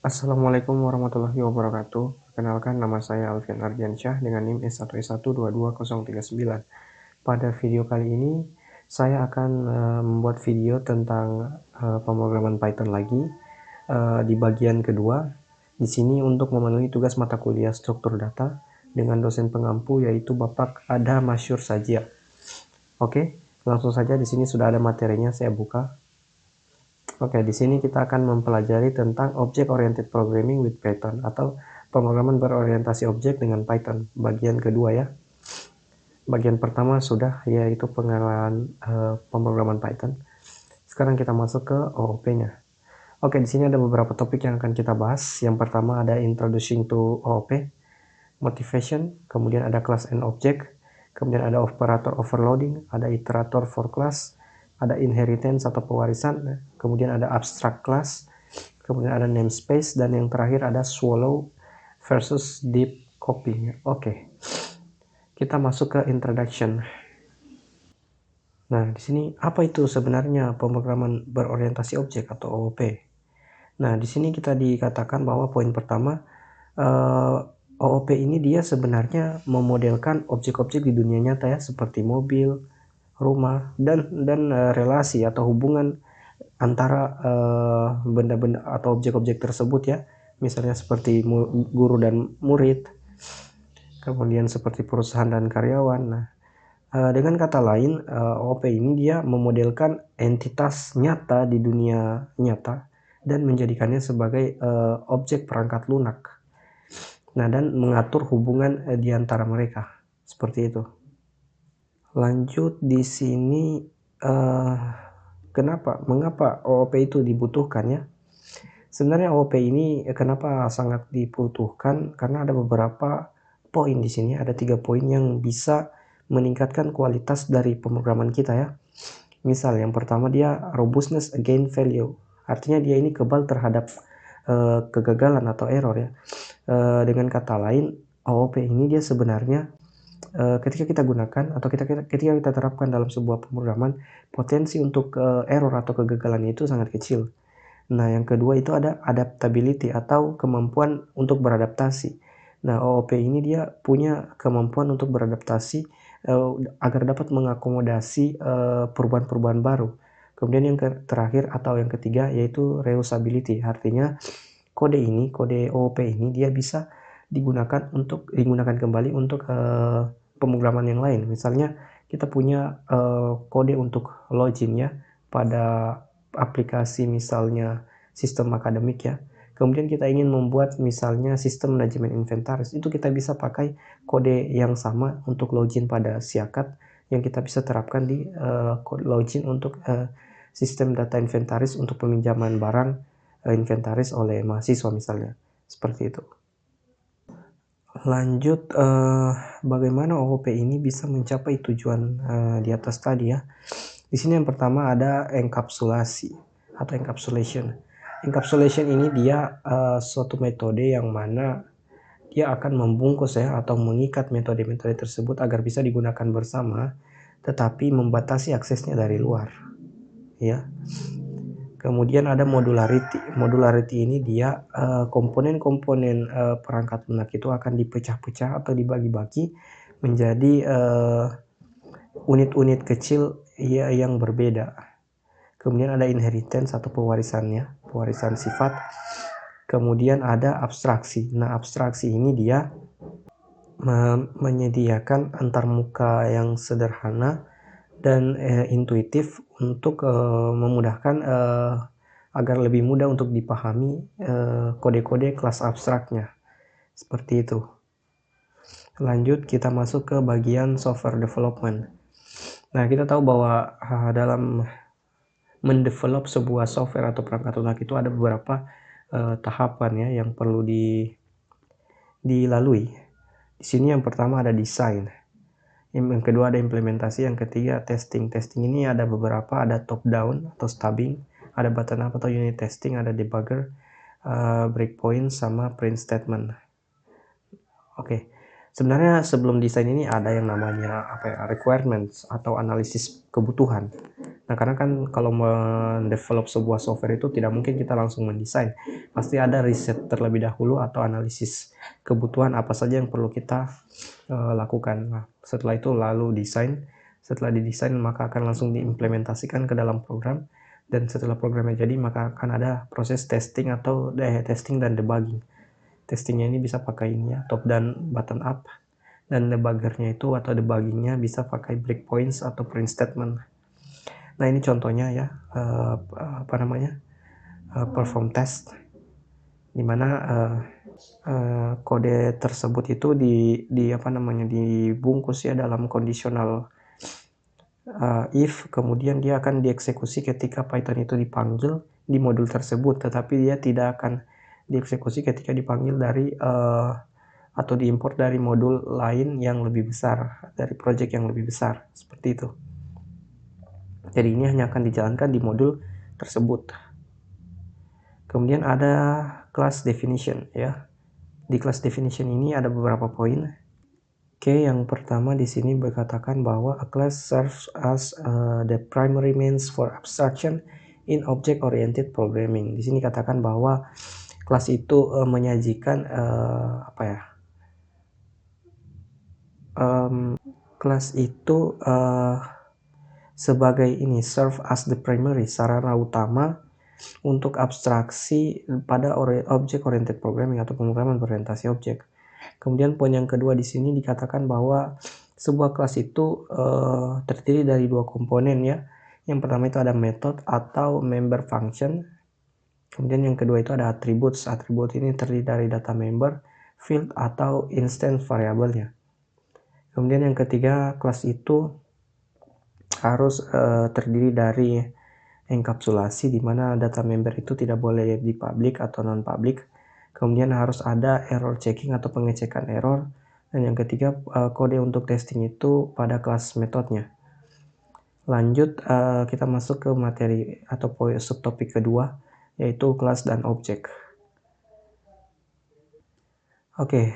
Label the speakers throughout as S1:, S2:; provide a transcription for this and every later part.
S1: Assalamualaikum warahmatullahi wabarakatuh. Perkenalkan, nama saya Alfian Ardiansyah dengan NIM S1S1220039. Pada video kali ini, saya akan membuat video tentang pemrograman Python lagi di bagian kedua. Di sini untuk memenuhi tugas mata kuliah struktur data dengan dosen pengampu yaitu Bapak Adha Masyur Sajia. Oke, langsung saja di sini sudah ada materinya, saya buka. Oke, di sini kita akan mempelajari tentang Object Oriented Programming with Python atau pemrograman berorientasi objek dengan Python. Bagian kedua ya. Bagian pertama sudah, yaitu pengenalan pemrograman Python. Sekarang kita masuk ke OOP-nya. Oke, di sini ada beberapa topik yang akan kita bahas. Yang pertama ada Introducing to OOP, Motivation, kemudian ada Class and Object, kemudian ada Operator Overloading, ada Iterator for Class, ada inheritance atau pewarisan, kemudian ada abstract class, kemudian ada namespace, dan yang terakhir ada swallow versus deep copy. Oke, kita masuk ke introduction. Nah, di sini apa itu sebenarnya pemrograman berorientasi objek atau OOP? Nah, di sini kita dikatakan bahwa poin pertama, OOP ini dia sebenarnya memodelkan objek-objek di dunia nyata ya, seperti mobil, rumah, dan relasi atau hubungan antara benda-benda atau objek-objek tersebut ya, misalnya seperti guru dan murid, kemudian seperti perusahaan dan karyawan. Nah, dengan kata lain, OOP ini dia memodelkan entitas nyata di dunia nyata dan menjadikannya sebagai objek perangkat lunak. Nah, dan mengatur hubungan di antara mereka, seperti itu. Lanjut di sini, mengapa OOP itu dibutuhkan ya? Sebenarnya OOP ini kenapa sangat dibutuhkan? Karena ada beberapa poin di sini, ada 3 poin yang bisa meningkatkan kualitas dari pemrograman kita ya. Misal yang pertama dia robustness against failure, artinya dia ini kebal terhadap kegagalan atau error ya. Dengan kata lain, OOP ini dia sebenarnya ketika kita gunakan atau ketika kita terapkan dalam sebuah pemrograman, potensi untuk error atau kegagalan itu sangat kecil. Nah, yang kedua itu ada adaptability atau kemampuan untuk beradaptasi. Nah, OOP ini dia punya kemampuan untuk beradaptasi agar dapat mengakomodasi perubahan-perubahan baru. Kemudian yang terakhir atau yang ketiga yaitu reusability, artinya kode OOP ini dia bisa digunakan kembali untuk pemrograman yang lain. Misalnya kita punya kode untuk login ya pada aplikasi misalnya sistem akademik ya. Kemudian kita ingin membuat misalnya sistem manajemen inventaris, itu kita bisa pakai kode yang sama untuk login pada Siakat yang kita bisa terapkan di kode login untuk sistem data inventaris untuk peminjaman barang inventaris oleh mahasiswa misalnya, seperti itu. Lanjut, bagaimana OOP ini bisa mencapai tujuan di atas tadi ya. Di sini yang pertama ada enkapsulasi atau encapsulation. Encapsulation ini dia suatu metode yang mana dia akan membungkus ya atau mengikat metode-metode tersebut agar bisa digunakan bersama, tetapi membatasi aksesnya dari luar ya. Kemudian ada modularity. Modularity ini dia komponen-komponen perangkat lunak itu akan dipecah-pecah atau dibagi-bagi menjadi unit-unit kecil ya yang berbeda. Kemudian ada inheritance atau pewarisan sifat. Kemudian ada abstraksi. Nah, abstraksi ini dia menyediakan antarmuka yang sederhana dan intuitif untuk memudahkan agar lebih mudah untuk dipahami kode-kode kelas abstraknya, seperti itu. Lanjut kita masuk ke bagian software development. Nah, kita tahu bahwa dalam mendevelop sebuah software atau perangkat lunak itu ada beberapa tahapan ya yang perlu dilalui. Di sini yang pertama ada desain. Yang kedua ada implementasi, yang ketiga testing. Testing ini ada beberapa, ada top down atau stubbing, ada button up atau unit testing, ada debugger, breakpoint, sama print statement. Oke, Sebenarnya sebelum desain ini ada yang namanya requirements atau analisis kebutuhan. Nah, karena kan kalau mendevelop sebuah software itu tidak mungkin kita langsung mendesain. Pasti ada riset terlebih dahulu atau analisis kebutuhan apa saja yang perlu kita lakukan. Nah, setelah itu lalu desain. Setelah didesain maka akan langsung diimplementasikan ke dalam program. Dan setelah programnya jadi maka akan ada proses testing atau testing dan debugging. Testingnya ini bisa pakai ini ya, top dan button up, dan debuggernya itu atau debuggingnya bisa pakai breakpoints atau print statement. Nah, ini contohnya ya, perform test, dimana kode tersebut itu dibungkus ya dalam conditional if, kemudian dia akan dieksekusi ketika Python itu dipanggil di modul tersebut, tetapi dia tidak akan dieksekusi ketika dipanggil dari atau diimport dari modul lain yang lebih besar, dari project yang lebih besar, seperti itu. Jadi ini hanya akan dijalankan di modul tersebut. Kemudian ada class definition ya. Di class definition ini ada beberapa poin. Oke, yang pertama di sini berkatakan bahwa a class serves as the primary means for abstraction in object-oriented programming. Di sini katakan bahwa kelas itu menyajikan kelas itu sebagai ini serve as the primary, sarana utama untuk abstraksi pada object oriented programming atau pemrograman berorientasi objek. Kemudian poin yang kedua di sini dikatakan bahwa sebuah kelas itu terdiri dari dua komponen ya. Yang pertama itu ada method atau member function. Kemudian yang kedua itu ada attributes. Attribute ini terdiri dari data member, field atau instance variabelnya. Kemudian yang ketiga, kelas itu harus terdiri dari enkapsulasi, di mana data member itu tidak boleh di public atau non public. Kemudian harus ada error checking atau pengecekan error. Dan yang ketiga, kode untuk testing itu pada kelas metodenya. Lanjut, kita masuk ke materi atau subtopik kedua, yaitu kelas dan objek. Oke,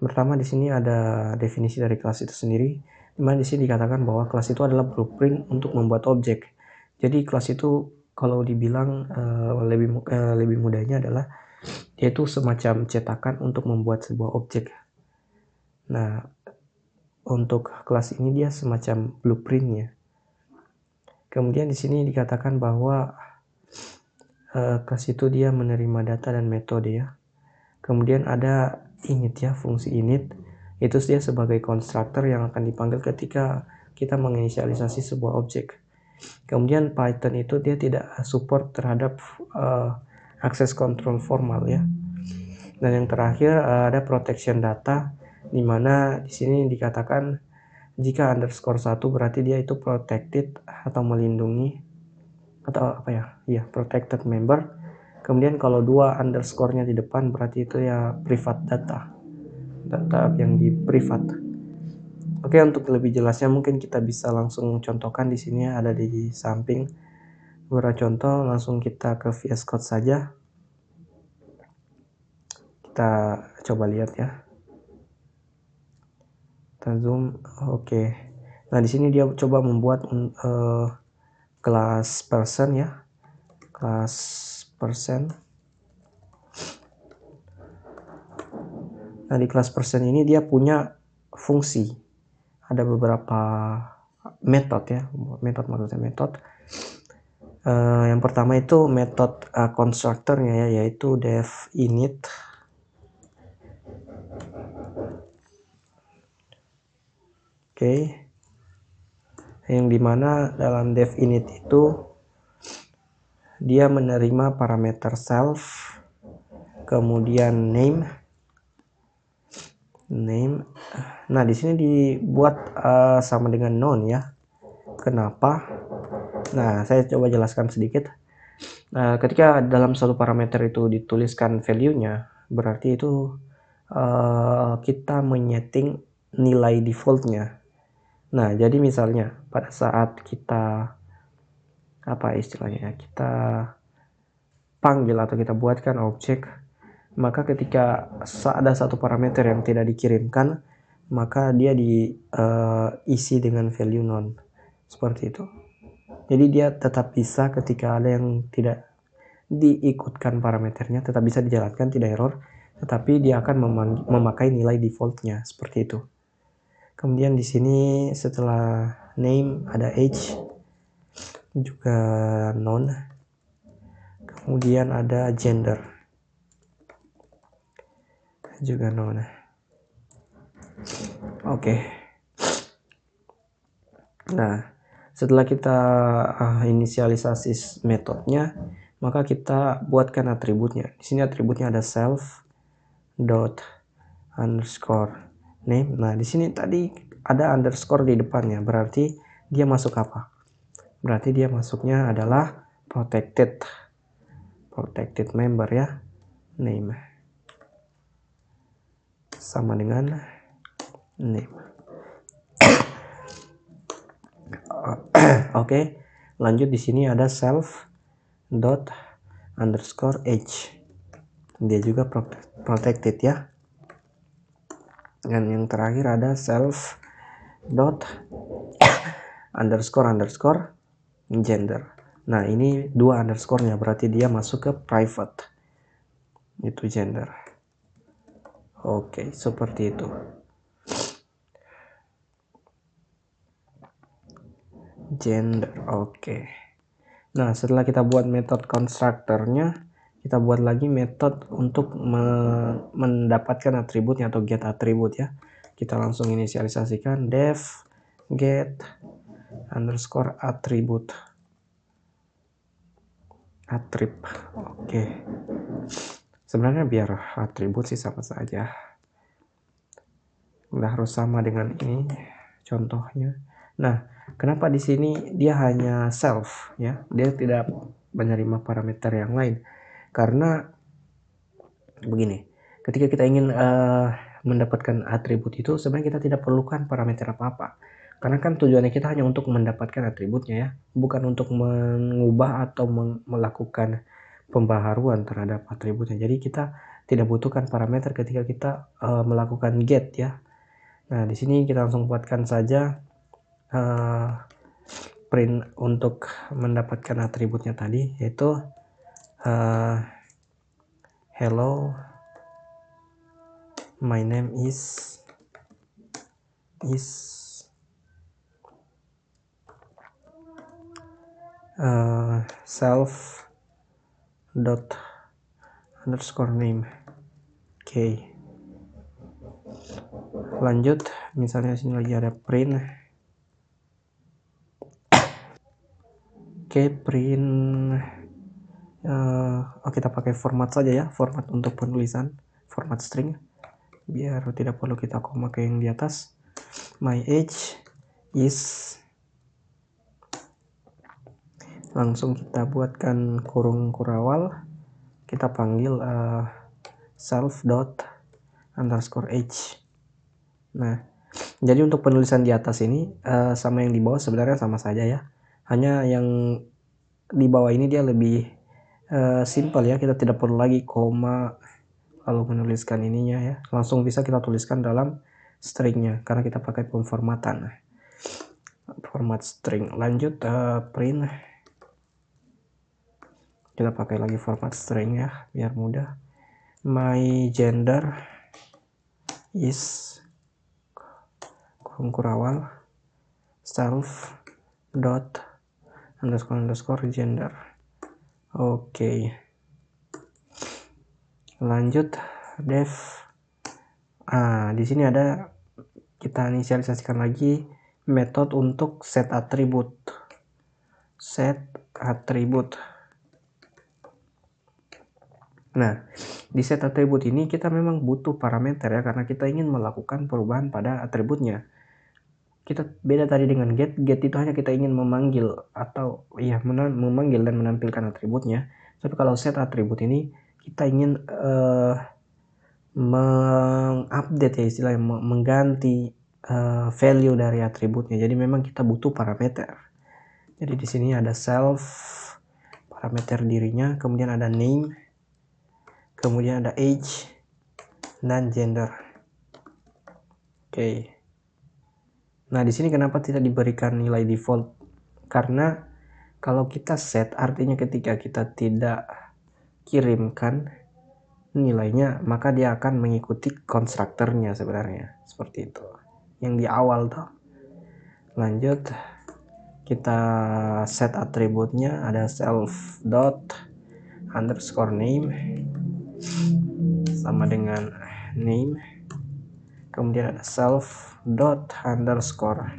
S1: pertama di sini ada definisi dari kelas itu sendiri, di mana di sini dikatakan bahwa kelas itu adalah blueprint untuk membuat objek. Jadi kelas itu kalau dibilang lebih mudahnya adalah yaitu semacam cetakan untuk membuat sebuah objek. Nah, untuk kelas ini dia semacam blueprintnya. Kemudian di sini dikatakan bahwa kelas itu dia menerima data dan metode ya. Kemudian ada init ya, fungsi init. Itu dia sebagai konstruktor yang akan dipanggil ketika kita menginisialisasi sebuah objek. Kemudian Python itu dia tidak support terhadap access control formal ya. Dan yang terakhir ada protection data, di mana di sini dikatakan jika underscore 1 berarti dia itu protected atau melindungi atau protected member. Kemudian kalau 2 underscore-nya di depan berarti itu ya private data yang di private. Oke, untuk lebih jelasnya mungkin kita bisa langsung contohkan di sini ada di samping beberapa contoh. Langsung kita ke VS Code saja. Kita coba lihat ya. Kita zoom. Oke. Nah, di sini dia coba membuat kelas person ya. Kelas person. Nah, di kelas person ini dia punya fungsi. Ada beberapa metode ya. Metode. Yang pertama itu metode konstruktornya ya, yaitu dev init. Oke. Yang dimana dalam dev init itu dia menerima parameter self, kemudian name. Nah, di sini dibuat sama dengan none ya. Kenapa? Nah, saya coba jelaskan sedikit. Ketika dalam satu parameter itu dituliskan value-nya, berarti itu kita menyeting nilai default-nya. Nah, jadi misalnya pada saat kita kita panggil atau kita buatkan objek, maka ketika ada satu parameter yang tidak dikirimkan, maka dia diisi dengan value none, seperti itu. Jadi dia tetap bisa ketika ada yang tidak diikutkan parameternya, tetap bisa dijalankan, tidak error, tetapi dia akan memakai nilai defaultnya, seperti itu. Kemudian di sini setelah name ada age, juga none, kemudian ada gender, juga none. Oke. Nah, setelah kita inisialisasi metodenya, maka kita buatkan atributnya. Di sini atributnya ada self dot underscore name. Nah, di sini tadi ada underscore di depannya, berarti dia masuk apa? Berarti dia masuknya adalah protected member ya, name sama dengan name. Oke, lanjut di sini ada self dot underscore age, dia juga protected ya. Dan yang terakhir ada self dot underscore gender. Nah, ini dua underscore-nya, berarti dia masuk ke private, itu gender. Oke, seperti itu. Gender, oke. Nah, setelah kita buat metode constructor-nya, kita buat lagi metode untuk mendapatkan atributnya atau get atribut ya. Kita langsung inisialisasikan def get underscore attribute. Oke. Sebenarnya biar atribut sih sama saja. Udah harus sama dengan ini contohnya. Nah, kenapa di sini dia hanya self ya? Dia tidak menerima parameter yang lain. Karena begini, ketika kita ingin mendapatkan atribut itu sebenarnya kita tidak perlukan parameter apa-apa. Karena kan tujuannya kita hanya untuk mendapatkan atributnya ya, bukan untuk mengubah atau melakukan pembaharuan terhadap atributnya. Jadi kita tidak butuhkan parameter ketika kita melakukan get ya. Nah, di sini kita langsung buatkan saja print untuk mendapatkan atributnya tadi, yaitu hello, my name is self dot underscore name. Oke. Lanjut, misalnya sini lagi ada print. Oke, print. Kita pakai format saja ya, format untuk penulisan, format string, biar tidak perlu kita koma ke yang di atas. My age is, langsung kita buatkan kurung kurawal, kita panggil self dot underscore age. Nah, jadi untuk penulisan di atas ini sama yang di bawah sebenarnya sama saja ya, hanya yang di bawah ini dia lebih simple ya, kita tidak perlu lagi koma lalu menuliskan ininya ya, langsung bisa kita tuliskan dalam stringnya karena kita pakai pemformatan format string. Lanjut print, kita pakai lagi format string ya biar mudah. My gender is kurung kurawal self dot underscore gender. Oke. Lanjut def. Di sini ada, kita inisialisasikan lagi metode untuk set atribut. Nah, di set atribut ini kita memang butuh parameter ya, karena kita ingin melakukan perubahan pada atributnya. Kita beda tadi dengan get itu hanya kita ingin memanggil atau ya memanggil dan menampilkan atributnya. Tapi kalau set atribut ini kita ingin mengupdate ya, istilahnya mengganti value dari atributnya. Jadi memang kita butuh parameter. Jadi di sini ada self, parameter dirinya, kemudian ada name, kemudian ada age dan gender. Oke. Nah, di sini kenapa tidak diberikan nilai default? Karena kalau kita set, artinya ketika kita tidak kirimkan nilainya, maka dia akan mengikuti konstruktornya sebenarnya. Seperti itu. Yang di awal tuh. Lanjut, kita set atributnya, ada self dot underscore name sama dengan name. Kemudian ada self dot underscore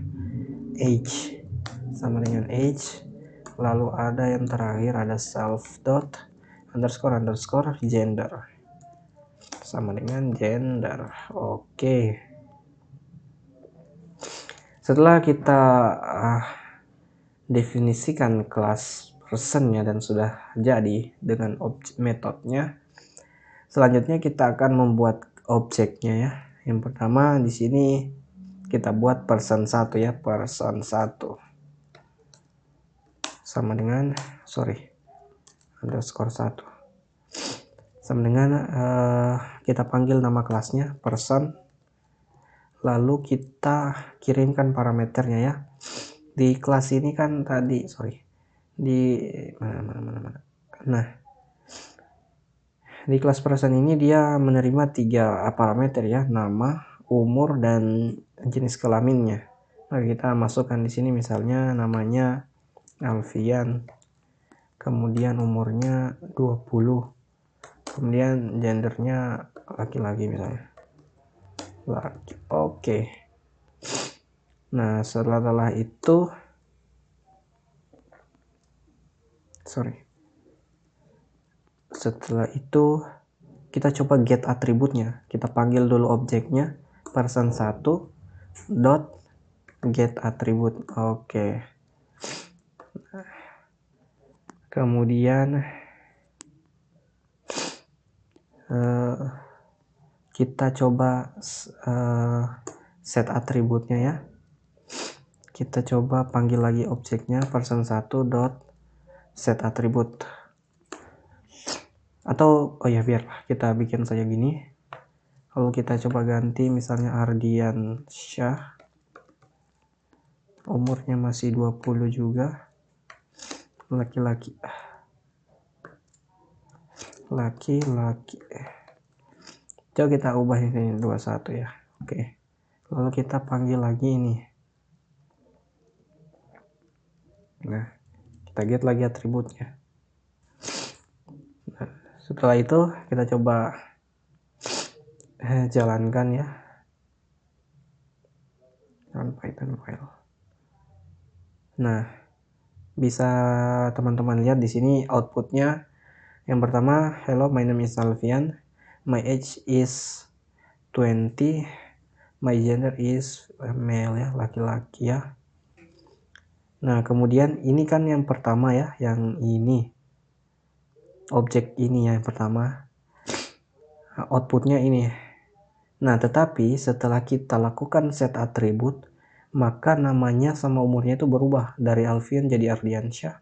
S1: age sama dengan age. Lalu ada yang terakhir, ada self dot underscore gender sama dengan gender. Oke. Setelah kita definisikan kelas personnya dan sudah jadi dengan metodenya, selanjutnya kita akan membuat objeknya ya. Yang pertama di sini kita buat person 1 ya, person 1 sama dengan underscore 1 sama dengan kita panggil nama kelasnya person, lalu kita kirimkan parameternya ya. Di kelas ini kan tadi di mana. Nah, di kelas person ini dia menerima 3 parameter ya, nama, umur, dan jenis kelaminnya. Nah, kita masukkan di sini misalnya namanya Alfian, kemudian umurnya 20, kemudian gendernya laki-laki misalnya. Laki. Oke. Nah, setelah itu kita coba get atributnya. Kita panggil dulu objeknya person 1 dot get atribut. Oke. Kemudian kita coba set atributnya ya. Kita coba panggil lagi objeknya person 1 dot set atribut. Atau biarlah kita bikin saja gini. Lalu kita coba ganti misalnya Ardian Syah, umurnya masih 20 juga, laki-laki. Coba kita ubah ini 21 ya. Oke. Lalu kita panggil lagi ini. Nah, kita get lagi atributnya. Nah, setelah itu kita coba jalankan ya. Python file. Nah, bisa teman-teman lihat di sini outputnya. Yang pertama, hello, my name is Alfian, my age is 20, my gender is male ya, laki-laki ya. Nah, kemudian ini kan yang pertama ya, yang ini objek ini ya, yang pertama outputnya ini. Nah, tetapi setelah kita lakukan set atribut, maka namanya sama umurnya itu berubah dari Alfian jadi Ardiansyah,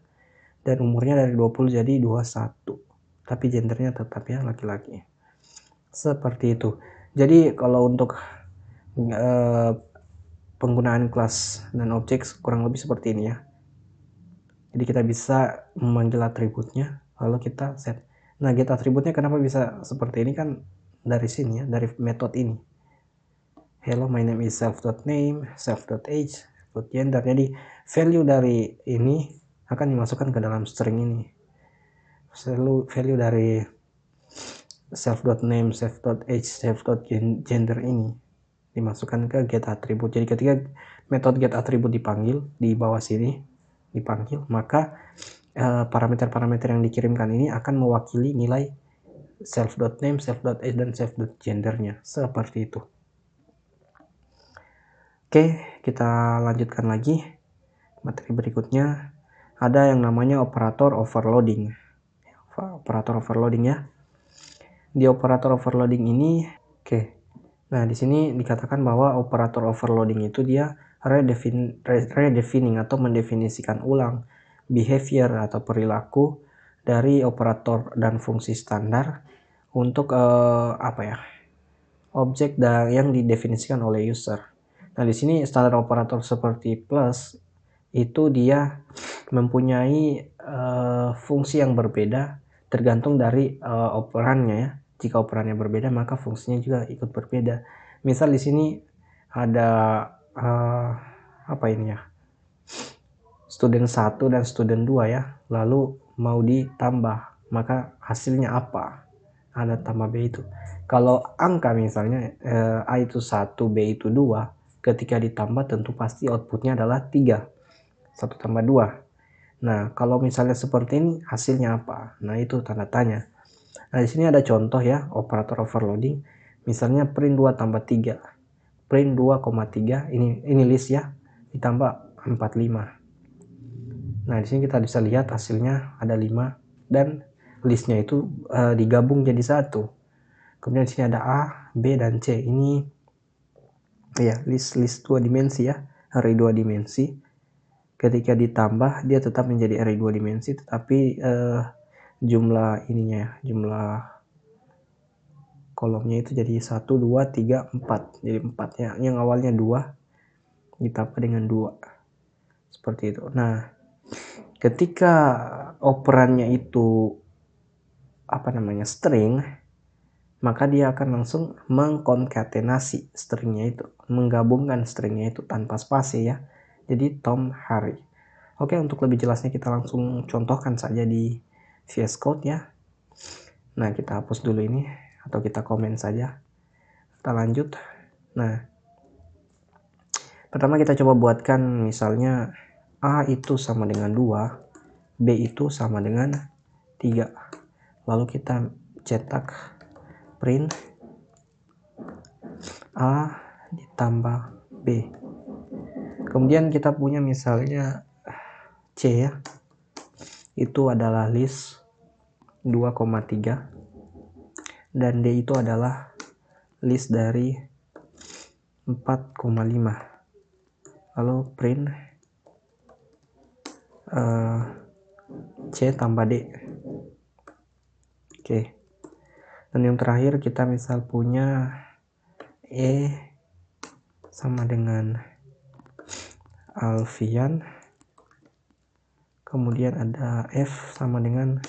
S1: dan umurnya dari 20 jadi 21, tapi gendernya tetap ya laki-laki. Seperti itu. Jadi kalau untuk penggunaan kelas dan objek kurang lebih seperti ini ya. Jadi kita bisa memanggil atributnya lalu kita set. Nah, get atributnya kenapa bisa seperti ini kan dari sini ya, dari metode ini. Hello, my name is self.name, self.age, self.gender. Jadi value dari ini akan dimasukkan ke dalam string ini. Value dari self.name, self.age, self.gender ini dimasukkan ke get atribut. Jadi ketika metode get atribut dipanggil di bawah sini dipanggil, maka parameter-parameter yang dikirimkan ini akan mewakili nilai self.name, self.age, dan self.gendernya. Seperti itu. Oke, kita lanjutkan lagi. Materi berikutnya ada yang namanya operator overloading. Operator overloading ya. Di operator overloading ini, nah di sini dikatakan bahwa operator overloading itu dia redefining atau mendefinisikan ulang behavior atau perilaku dari operator dan fungsi standar untuk objek dan yang didefinisikan oleh user. Nah, di sini standar operator seperti plus itu dia mempunyai fungsi yang berbeda tergantung dari operannya ya. Jika operannya berbeda maka fungsinya juga ikut berbeda. Misal di sini ada apa ini ya? Student 1 dan student 2 ya. Lalu mau ditambah, maka hasilnya apa? Ada tambah B itu. Kalau angka misalnya A itu 1, B itu 2, ketika ditambah tentu pasti outputnya adalah 3. 1 tambah 2. Nah, kalau misalnya seperti ini hasilnya apa? Nah, itu tanda tanya. Nah, di sini ada contoh ya, operator overloading. Misalnya print 2 tambah 3. Print 2,3, ini list ya, ditambah 45. Nah, di sini kita bisa lihat hasilnya ada 5 dan listnya itu digabung jadi satu. Kemudian di sini ada A, B, dan C. Ini ya list 2 dimensi ya, array 2 dimensi. Ketika ditambah dia tetap menjadi array 2 dimensi, tetapi jumlah ininya ya, jumlah kolomnya itu jadi 1, 2, 3, 4. Jadi 4 ya. Yang awalnya 2 ditambah dengan 2. Seperti itu. Nah, ketika operannya itu string, maka dia akan langsung mengkonkatenasi stringnya itu, menggabungkan stringnya itu tanpa spasi ya. Jadi Tom Harry. Oke, untuk lebih jelasnya kita langsung contohkan saja di VS Code ya. Nah, kita hapus dulu ini atau kita komen saja. Kita lanjut. Nah, pertama kita coba buatkan misalnya A itu sama dengan 2, B itu sama dengan 3. Lalu kita cetak print A ditambah B. Kemudian kita punya misalnya C ya. Itu adalah list 2,3 dan D itu adalah list dari 4,5. Lalu print C tambah D. Oke. Dan yang terakhir kita misal punya E sama dengan Alfian. Kemudian ada F sama dengan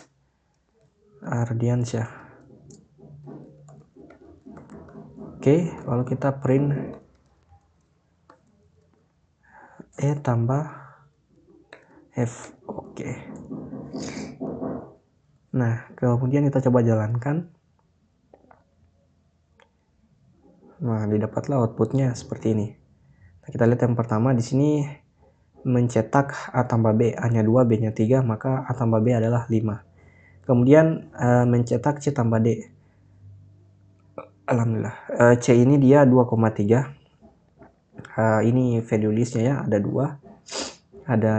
S1: Ardiansyah. Oke, lalu kita print E tambah F. Oke. Nah, kemudian kita coba jalankan. Nah, didapatlah outputnya seperti ini. Nah, kita lihat yang pertama di sini mencetak A tambah B, A-nya 2, B-nya 3, maka A tambah B adalah 5. Kemudian mencetak C tambah D. Alhamdulillah. C ini dia 2,3. Ini value listnya ya, ada 2. Ada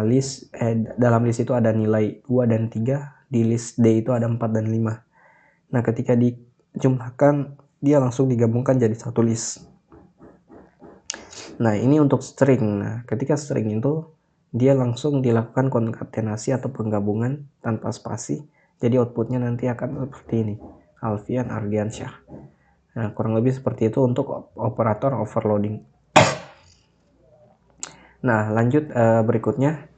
S1: list, dalam list itu ada nilai 2 dan 3. Di list D itu ada 4 dan 5. Nah, ketika dijumlahkan, dia langsung digabungkan jadi satu list. Nah, ini untuk string. Nah, ketika string itu dia langsung dilakukan konkatenasi atau penggabungan tanpa spasi. Jadi outputnya nanti akan seperti ini. Alfian Ardiansyah. Nah, kurang lebih seperti itu untuk operator overloading. Nah, lanjut berikutnya.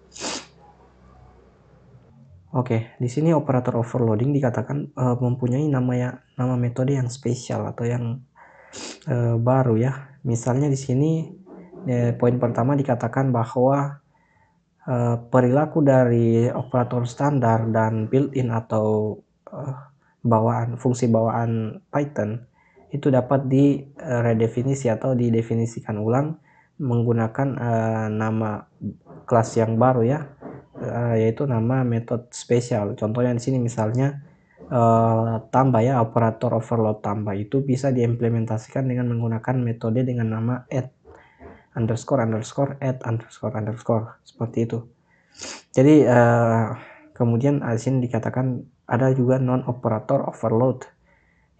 S1: Oke, di sini operator overloading dikatakan mempunyai nama metode yang spesial atau yang baru ya. Misalnya di sini poin pertama dikatakan bahwa perilaku dari operator standar dan built-in atau fungsi bawaan Python itu dapat diredefinisi atau didefinisikan ulang menggunakan nama kelas yang baru ya, yaitu nama metode spesial. Contohnya di sini misalnya tambah ya, operator overload tambah itu bisa diimplementasikan dengan menggunakan metode dengan nama add __add__ seperti itu. Jadi kemudian di sini dikatakan ada juga non operator overload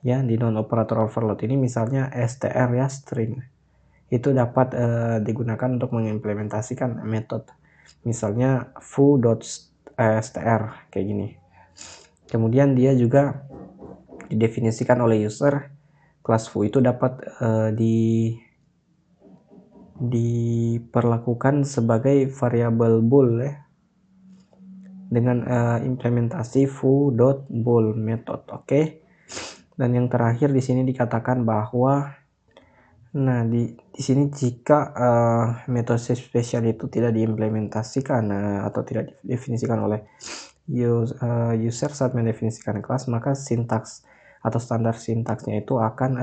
S1: ya. Di non operator overload ini misalnya str ya, string itu dapat digunakan untuk mengimplementasikan metode misalnya foo.str kayak gini. Kemudian dia juga didefinisikan oleh user Kelas foo itu dapat diperlakukan sebagai variabel bool ya, dengan implementasi foo.bool method. Oke. Dan yang terakhir di sini dikatakan bahwa di sini jika metode spesial itu tidak diimplementasikan atau tidak didefinisikan oleh user saat mendefinisikan kelas, maka sintaks atau standar sintaksnya itu akan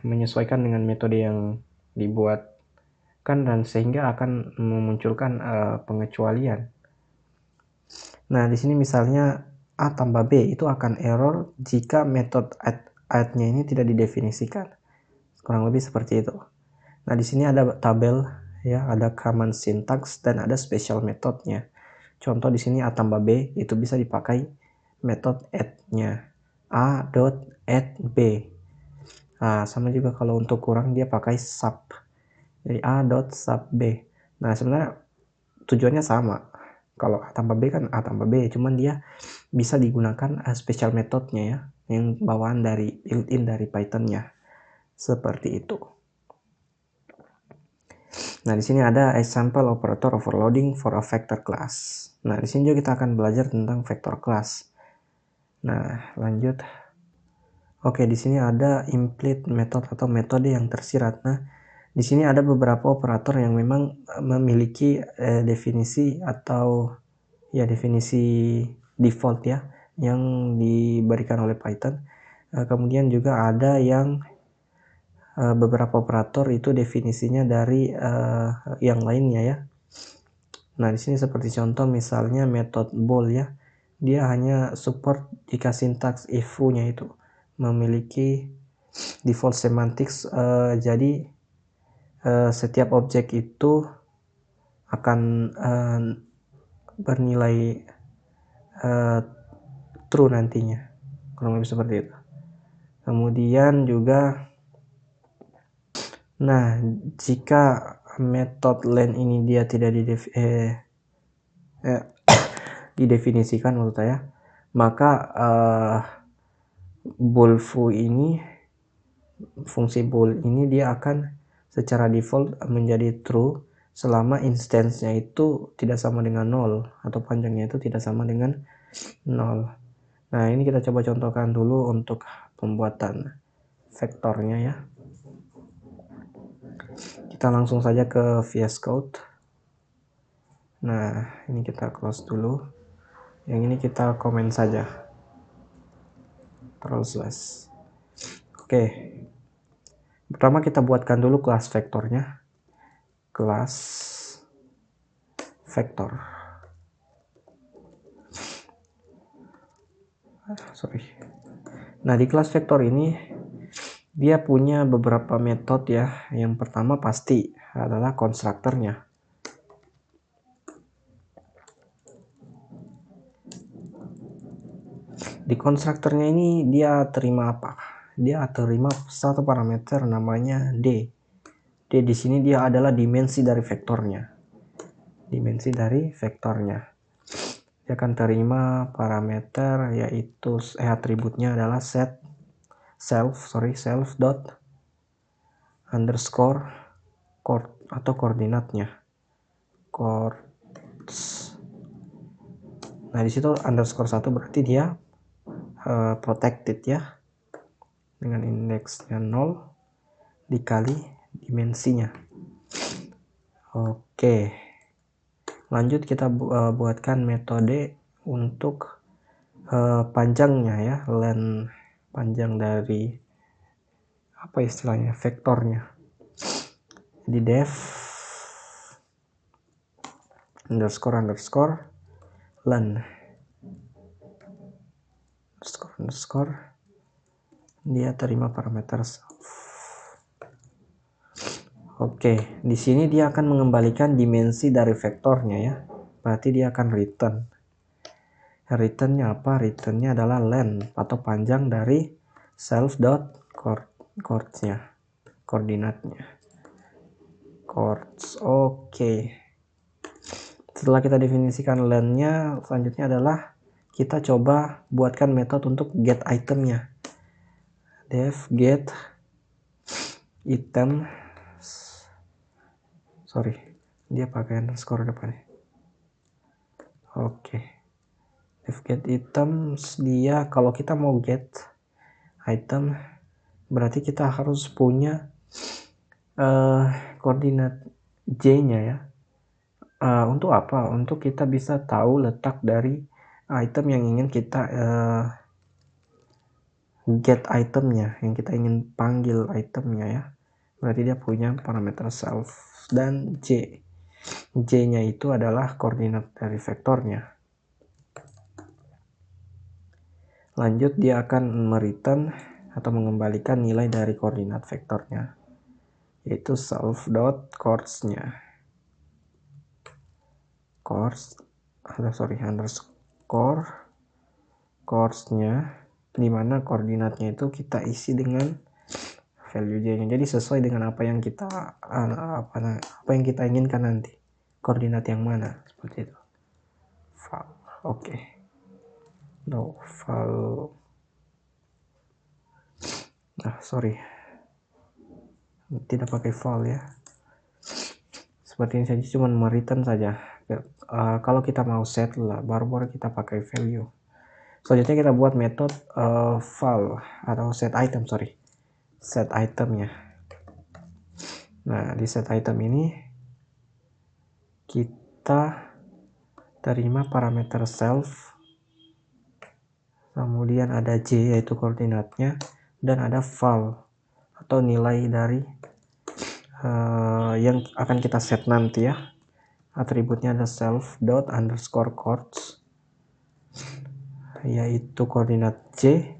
S1: menyesuaikan dengan metode yang dibuatkan, dan sehingga akan memunculkan pengecualian. Nah, di sini misalnya A tambah B itu akan error jika metode add-nya ini tidak didefinisikan. Kurang lebih seperti itu. Nah, di sini ada tabel ya, ada common syntax dan ada special methodnya. Contoh di sini A tambah B itu bisa dipakai metode add-nya. A.add B. Nah, sama juga kalau untuk kurang dia pakai sub. Jadi A.sub B. Nah, sebenarnya tujuannya sama. Kalau A tambah B kan A tambah B, cuman dia bisa digunakan special methodnya ya, yang bawaan dari built-in dari Python-nya. Seperti itu. Nah, di sini ada example operator overloading for a vector class. Nah, di sini juga kita akan belajar tentang vector class. Nah, lanjut. Oke, di sini ada implicit method atau metode yang tersirat. Nah, di sini ada beberapa operator yang memang memiliki definisi atau ya definisi default ya yang diberikan oleh Python. Kemudian juga ada yang beberapa operator itu definisinya dari yang lainnya ya. Nah, di sini seperti contoh misalnya method bool ya. Dia hanya support jika sintaks if foo-nya itu memiliki default semantics, jadi setiap objek itu akan bernilai true nantinya, kurang lebih seperti itu. Kemudian juga jika metode len ini dia tidak didefinisikan menurut saya, maka bool foo ini, fungsi bool ini dia akan secara default menjadi true selama instance-nya itu tidak sama dengan 0 atau panjangnya itu tidak sama dengan 0. Nah, ini kita coba contohkan dulu untuk pembuatan vektornya ya. Kita langsung saja ke VS Code. Nah, ini kita close dulu. Yang ini kita komen saja. Process. Oke. Pertama kita buatkan dulu kelas vektornya. Kelas vektor. Nah, di kelas vektor ini dia punya beberapa metode ya. Yang pertama pasti adalah konstruktornya. Di konstruktornya ini dia terima apa? Dia terima satu parameter namanya D. D di sini dia adalah dimensi dari vektornya. Dimensi dari vektornya. Dia akan terima parameter yaitu atributnya adalah self dot underscore atau koordinatnya. Nah, di situ underscore 1 berarti dia protected ya, dengan indeksnya 0 dikali dimensinya. Oke, lanjut kita buatkan metode untuk panjangnya ya, len panjang dari apa istilahnya vektornya. Di def underscore len underscore dia terima parameter self. Oke, di sini dia akan mengembalikan dimensi dari vektornya ya. Berarti dia akan return. Returnnya apa? Returnnya adalah len atau panjang dari self dot chords-nya, koordinatnya. Chords. Oke. Setelah kita definisikan len-nya, selanjutnya adalah kita coba buatkan metode untuk get itemnya. def get item, sorry dia pakai underscore depannya. Oke, def get items, dia kalau kita mau get item berarti kita harus punya koordinat J-nya ya. Untuk apa? Untuk kita bisa tahu letak dari item yang ingin kita get itemnya, yang kita ingin panggil itemnya ya. Berarti dia punya parameter self dan J. J-nya itu adalah koordinat dari vektornya. Lanjut, dia akan mereturn atau mengembalikan nilai dari koordinat vektornya, yaitu self dot course-nya. Underscore course-nya, dimana koordinatnya itu kita isi dengan value J-nya. Jadi sesuai dengan apa yang kita inginkan nanti. Koordinat yang mana, seperti itu. File. Oke. No, file. Sorry. Tidak pakai file ya. Seperti ini saja, cuma mereturn saja. Kalau kita mau set lah, baru kita pakai value. Selanjutnya kita buat metode file atau set item, set itemnya. Nah, di set item ini kita terima parameter self, kemudian ada J yaitu koordinatnya, dan ada val atau nilai dari yang akan kita set nanti ya. Atributnya ada self dot underscore course, yaitu koordinat J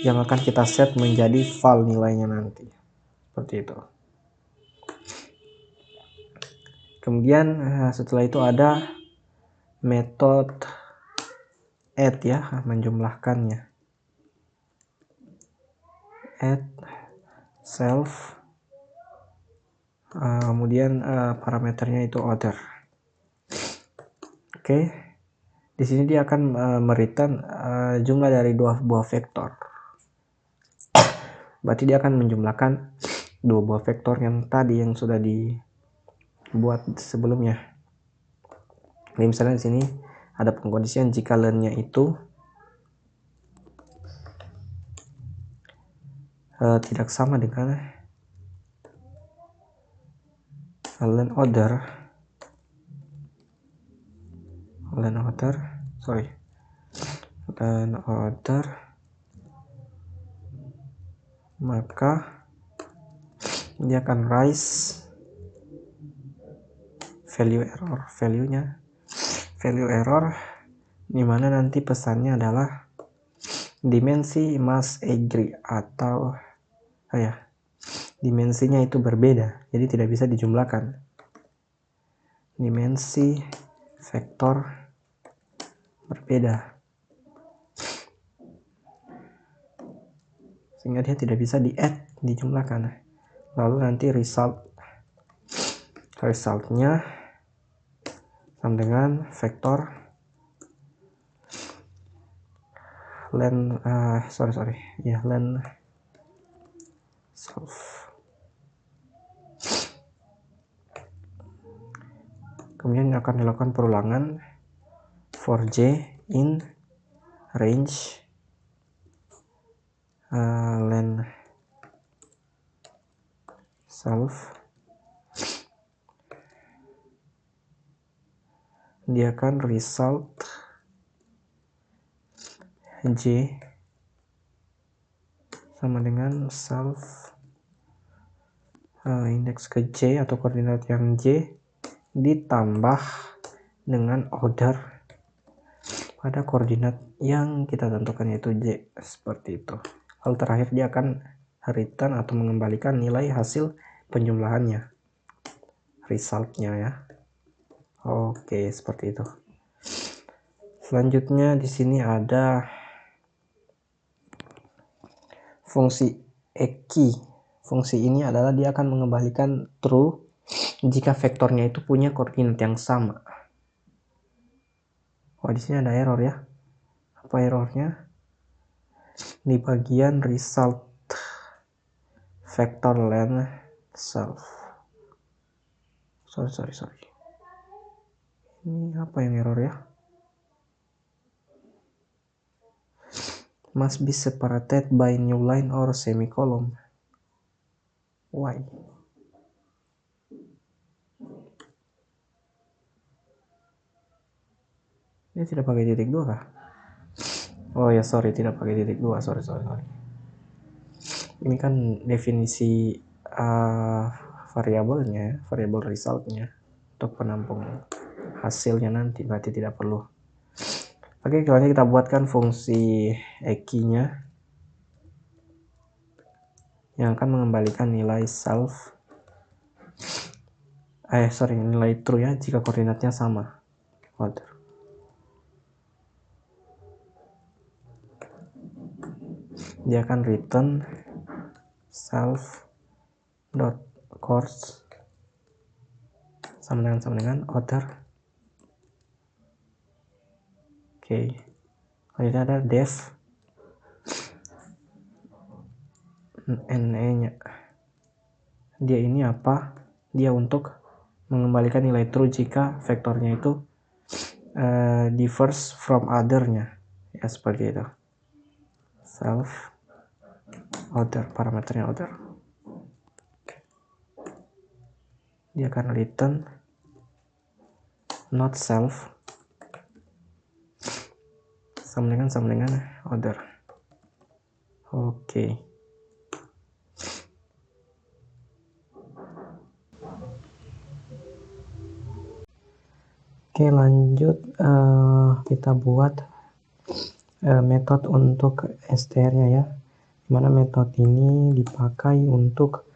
S1: yang akan kita set menjadi val nilainya nanti, seperti itu. Kemudian setelah itu ada metode add ya, menjumlahkannya. Add self, kemudian parameternya itu order. Oke, di sini dia akan mereturn jumlah dari dua buah vektor. Berarti dia akan menjumlahkan dua buah vektor yang tadi yang sudah dibuat sebelumnya. Jadi misalnya di sini ada pengkondisian jika len-nya itu tidak sama dengan len order, maka dia akan raise value error, dimana nanti pesannya adalah dimensi must agree atau dimensinya itu berbeda, jadi tidak bisa dijumlahkan. Dimensi vektor berbeda, sehingga dia tidak bisa dijumlahkan. Lalu nanti resultnya sama dengan vektor len self. Kemudian akan dilakukan perulangan for J in range len self. Dia akan result J sama dengan self indeks ke J atau koordinat yang J ditambah dengan order pada koordinat yang kita tentukan yaitu J, seperti itu. Lalu terakhir dia akan return atau mengembalikan nilai hasil penjumlahannya, resultnya ya. Oke, seperti itu. Selanjutnya di sini ada fungsi eki. Fungsi ini adalah dia akan mengembalikan true jika vektornya itu punya koordinat yang sama. Di sini ada error ya. Apa errornya? Di bagian result vector len self. Sorry. Ini apa yang error ya? Must be separated by new line or semicolon. Why? Ini tidak pakai titik 2 kah? Oh ya, sorry, tidak pakai titik 2. Sorry. Ini kan definisi variabelnya, variabel resultnya untuk penampung hasilnya nanti, berarti tidak perlu. Oke, selanjutnya kita buatkan fungsi eki-nya yang akan mengembalikan nilai self, nilai true ya jika koordinatnya sama. Order. Dia akan return self dot course sama dengan order. Oke. Selanjutnya ada def ne-nya. Dia ini apa? Dia untuk mengembalikan nilai true jika vektornya itu differs from other-nya. Ya, seperti itu. Self order, parameternya order. Dia akan return not self sama dengan order. Oke. Oke, lanjut kita buat metode untuk str-nya ya. Dimana metode ini dipakai untuk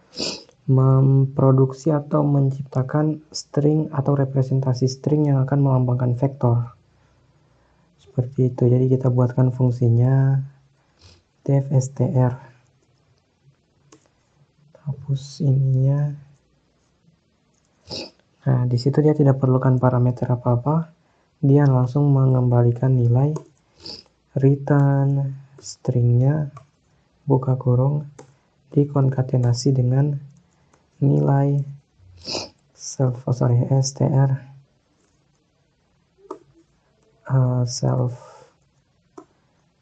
S1: memproduksi atau menciptakan string atau representasi string yang akan melambangkan vektor. Seperti itu. Jadi kita buatkan fungsinya def str. Hapus ininya. Nah, di situ dia tidak perlukan parameter apa-apa. Dia langsung mengembalikan nilai return stringnya buka kurung dikonkatenasi dengan nilai str self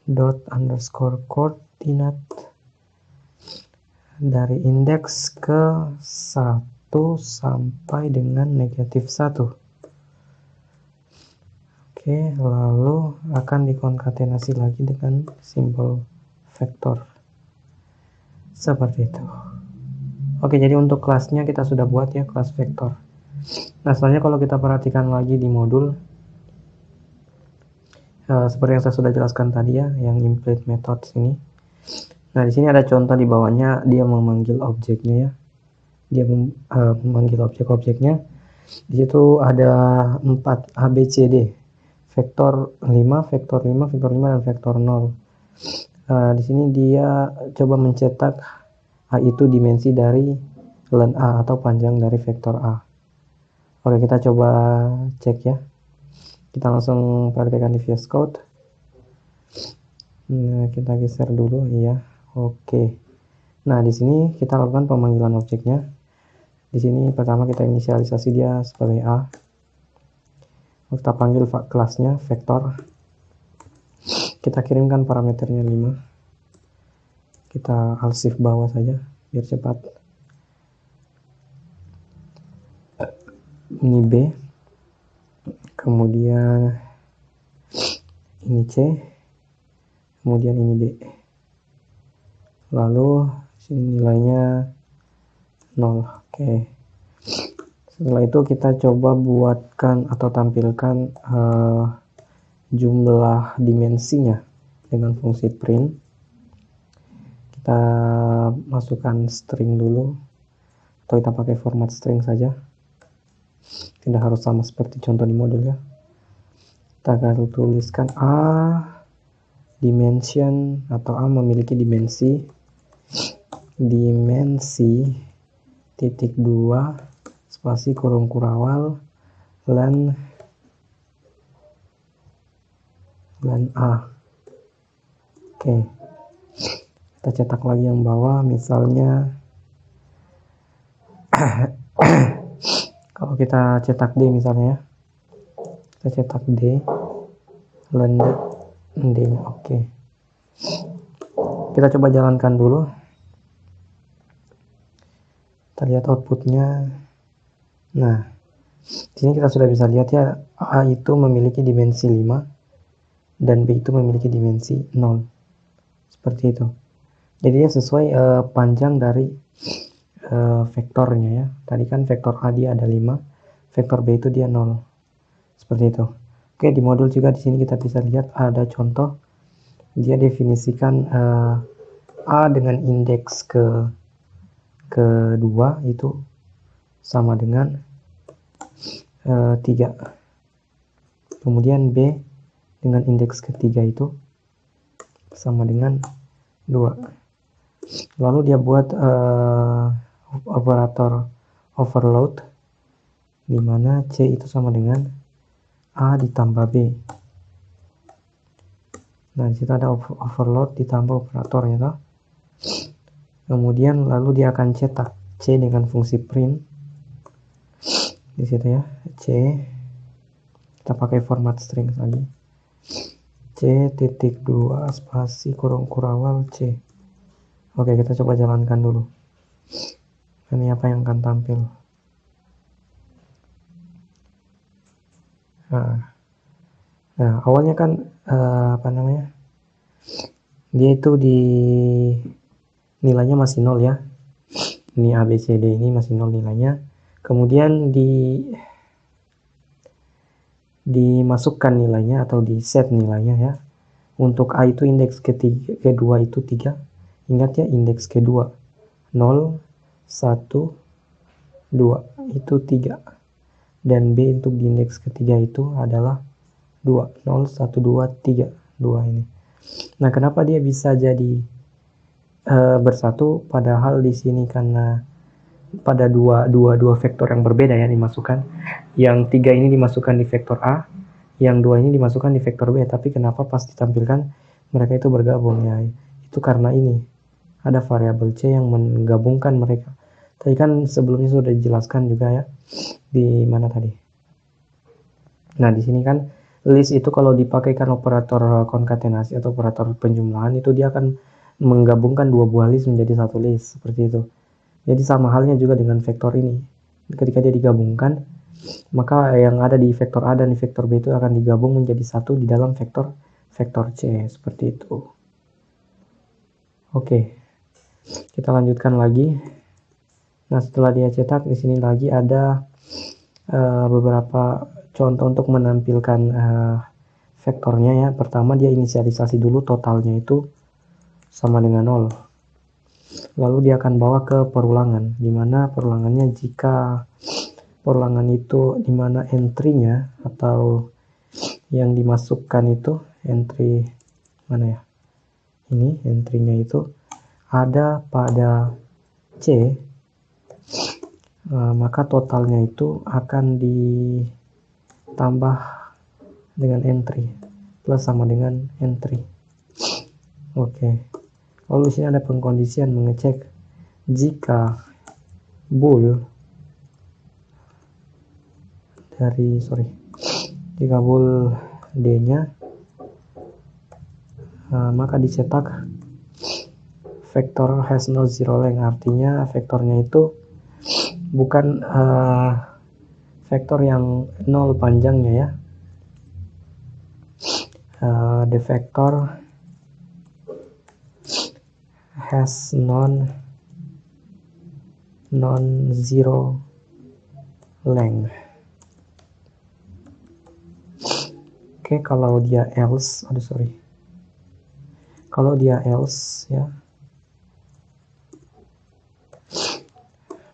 S1: dot underscore coordinate dari indeks ke 1 sampai dengan negatif 1. Oke, lalu akan dikonkatenasi lagi dengan simbol vektor seperti itu. Oke, jadi untuk kelasnya kita sudah buat ya, kelas vektor. Nah, selanjutnya kalau kita perhatikan lagi di modul seperti yang saya sudah jelaskan tadi ya, yang implement method sini. Nah, di sini ada contoh di bawahnya, dia memanggil objeknya ya. Dia memanggil objek-objeknya. Di situ ada 4 ABCD, vektor 5, vektor 5, vektor 5 dan vektor 0. Di sini dia coba mencetak A itu dimensi dari len A atau panjang dari vektor A. Oke, kita coba cek ya. Kita langsung praktekkan di VS Code. Nah, kita geser dulu ya. Oke. Nah, di sini kita lakukan pemanggilan objeknya. Di sini pertama kita inisialisasi dia sebagai A. Kita panggil kelasnya vektor. Kita kirimkan parameternya 5. Kita alt shift bawah saja biar cepat. Ini B. Kemudian ini C. Kemudian ini D. Lalu sini nilainya 0. Oke. Setelah itu kita coba buatkan atau tampilkan jumlah dimensinya dengan fungsi print. Kita masukkan string dulu, atau kita pakai format string saja. Tidak harus sama seperti contoh di modul ya. Kita akan tuliskan A dimension atau A memiliki dimensi titik 2 spasi kurung kurawal len A. Oke, kita cetak lagi yang bawah, misalnya Kalau kita cetak D misalnya, kita cetak D, lende D, oke. Kita coba jalankan dulu. Kita lihat outputnya. Nah, di sini kita sudah bisa lihat ya, A itu memiliki dimensi 5 dan B itu memiliki dimensi 0. Seperti itu. Jadi dia sesuai panjang dari vektornya ya. Tadi kan vektor A dia ada 5, vektor B itu dia 0. Seperti itu. Oke, di modul juga di sini kita bisa lihat ada contoh. Dia definisikan A dengan indeks kedua itu sama dengan 3. Kemudian B dengan indeks ketiga itu sama dengan 2. Lalu dia buat operator overload, di mana C itu sama dengan A ditambah B. Nah, di situ ada overload ditambah operatornya toh. Kemudian lalu dia akan cetak C dengan fungsi print. Di situ ya, C. Kita pakai format string lagi. C titik 2 spasi kurung kurawal C. Oke, kita coba jalankan dulu. Ini apa yang akan tampil? Nah, awalnya kan dia itu di nilainya masih 0 ya. Ini A, B, C, D ini masih 0 nilainya. Kemudian dimasukkan nilainya atau di set nilainya ya. Untuk A itu indeks kedua itu 3. Ingat ya, indeks kedua 0, 1, 2 itu 3. Dan B untuk di indeks ketiga itu adalah 2. 0, 1, 2, 3. 2 ini. Nah, kenapa dia bisa jadi bersatu? Padahal di sini karena pada dua vektor yang berbeda ya dimasukkan. Yang 3 ini dimasukkan di vektor A, yang 2 ini dimasukkan di vektor B. Tapi kenapa pas ditampilkan mereka itu bergabung ya? Itu karena ini ada variabel C yang menggabungkan mereka. Tadi kan sebelumnya sudah dijelaskan juga ya, di mana tadi. Nah, di sini kan list itu kalau dipakaikan operator konkatenasi atau operator penjumlahan itu dia akan menggabungkan dua buah list menjadi satu list, seperti itu. Jadi sama halnya juga dengan vektor ini. Ketika dia digabungkan, maka yang ada di vektor A dan di vektor B itu akan digabung menjadi satu di dalam vektor C, seperti itu. Oke. Kita lanjutkan lagi. Nah, setelah dia cetak, di sini lagi ada beberapa contoh untuk menampilkan vektornya ya. Pertama dia inisialisasi dulu, totalnya itu sama dengan 0. Lalu dia akan bawa ke perulangan, dimana perulangannya jika perulangan itu dimana entry-nya atau yang dimasukkan itu entry mana ya? Ini entry-nya itu ada pada C, maka totalnya itu akan ditambah dengan entry plus sama dengan entry. Oke. Lalu di sini ada pengkondisian mengecek jika bool jika bool D-nya maka dicetak vektor has no zero length, artinya vektornya itu bukan vektor yang 0 panjangnya ya. The vector has non-zero length. Oke, kalau dia else, kalau dia else ya,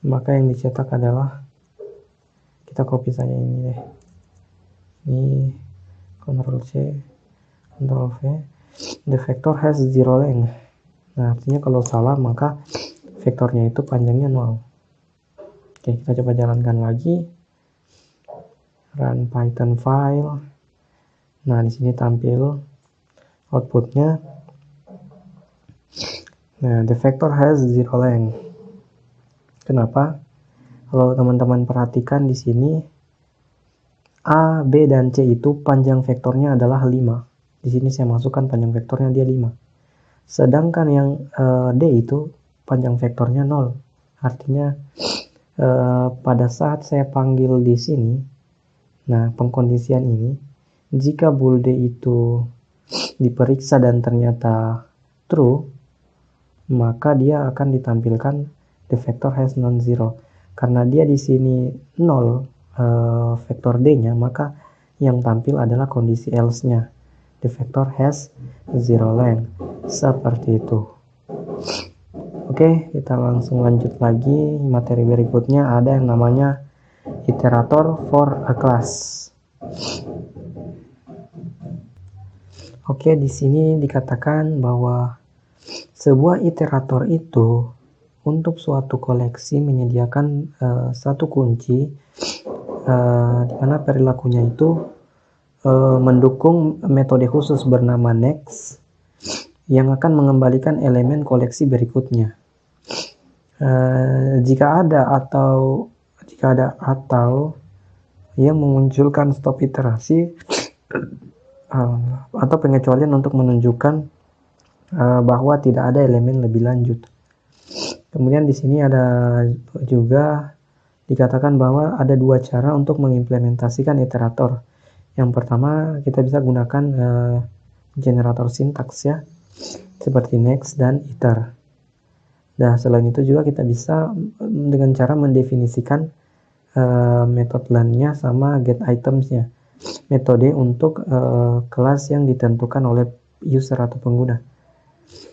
S1: maka yang dicetak adalah, kita copy saja ini deh, ini Ctrl C, Ctrl V, the vector has zero length. Nah, artinya kalau salah maka vektornya itu panjangnya 0. Oke, kita coba jalankan lagi, run Python file. Nah, di sini tampil outputnya. Nah, the vector has zero length. Kenapa? Kalau teman-teman perhatikan di sini A, B, dan C itu panjang vektornya adalah 5. Di sini saya masukkan panjang vektornya dia 5. Sedangkan yang D itu panjang vektornya 0. Artinya pada saat saya panggil di sini, nah pengkondisian ini, jika bool D itu diperiksa dan ternyata true, maka dia akan ditampilkan the vector has non-zero. Karena dia di sini 0 vektor D-nya, maka yang tampil adalah kondisi else-nya. The vector has zero length. Seperti itu. Oke, kita langsung lanjut lagi. Materi berikutnya ada yang namanya iterator for a class. Oke, di sini dikatakan bahwa sebuah iterator itu untuk suatu koleksi menyediakan satu kunci di mana perilakunya itu mendukung metode khusus bernama next yang akan mengembalikan elemen koleksi berikutnya. Jika ada atau yang memunculkan stop iterasi atau pengecualian untuk menunjukkan bahwa tidak ada elemen lebih lanjut. Kemudian di sini ada juga dikatakan bahwa ada dua cara untuk mengimplementasikan iterator. Yang pertama, kita bisa gunakan generator sintaks ya, seperti next dan iter. Nah, selain itu juga kita bisa dengan cara mendefinisikan method learn-nya sama get items-nya. Metode untuk kelas yang ditentukan oleh user atau pengguna.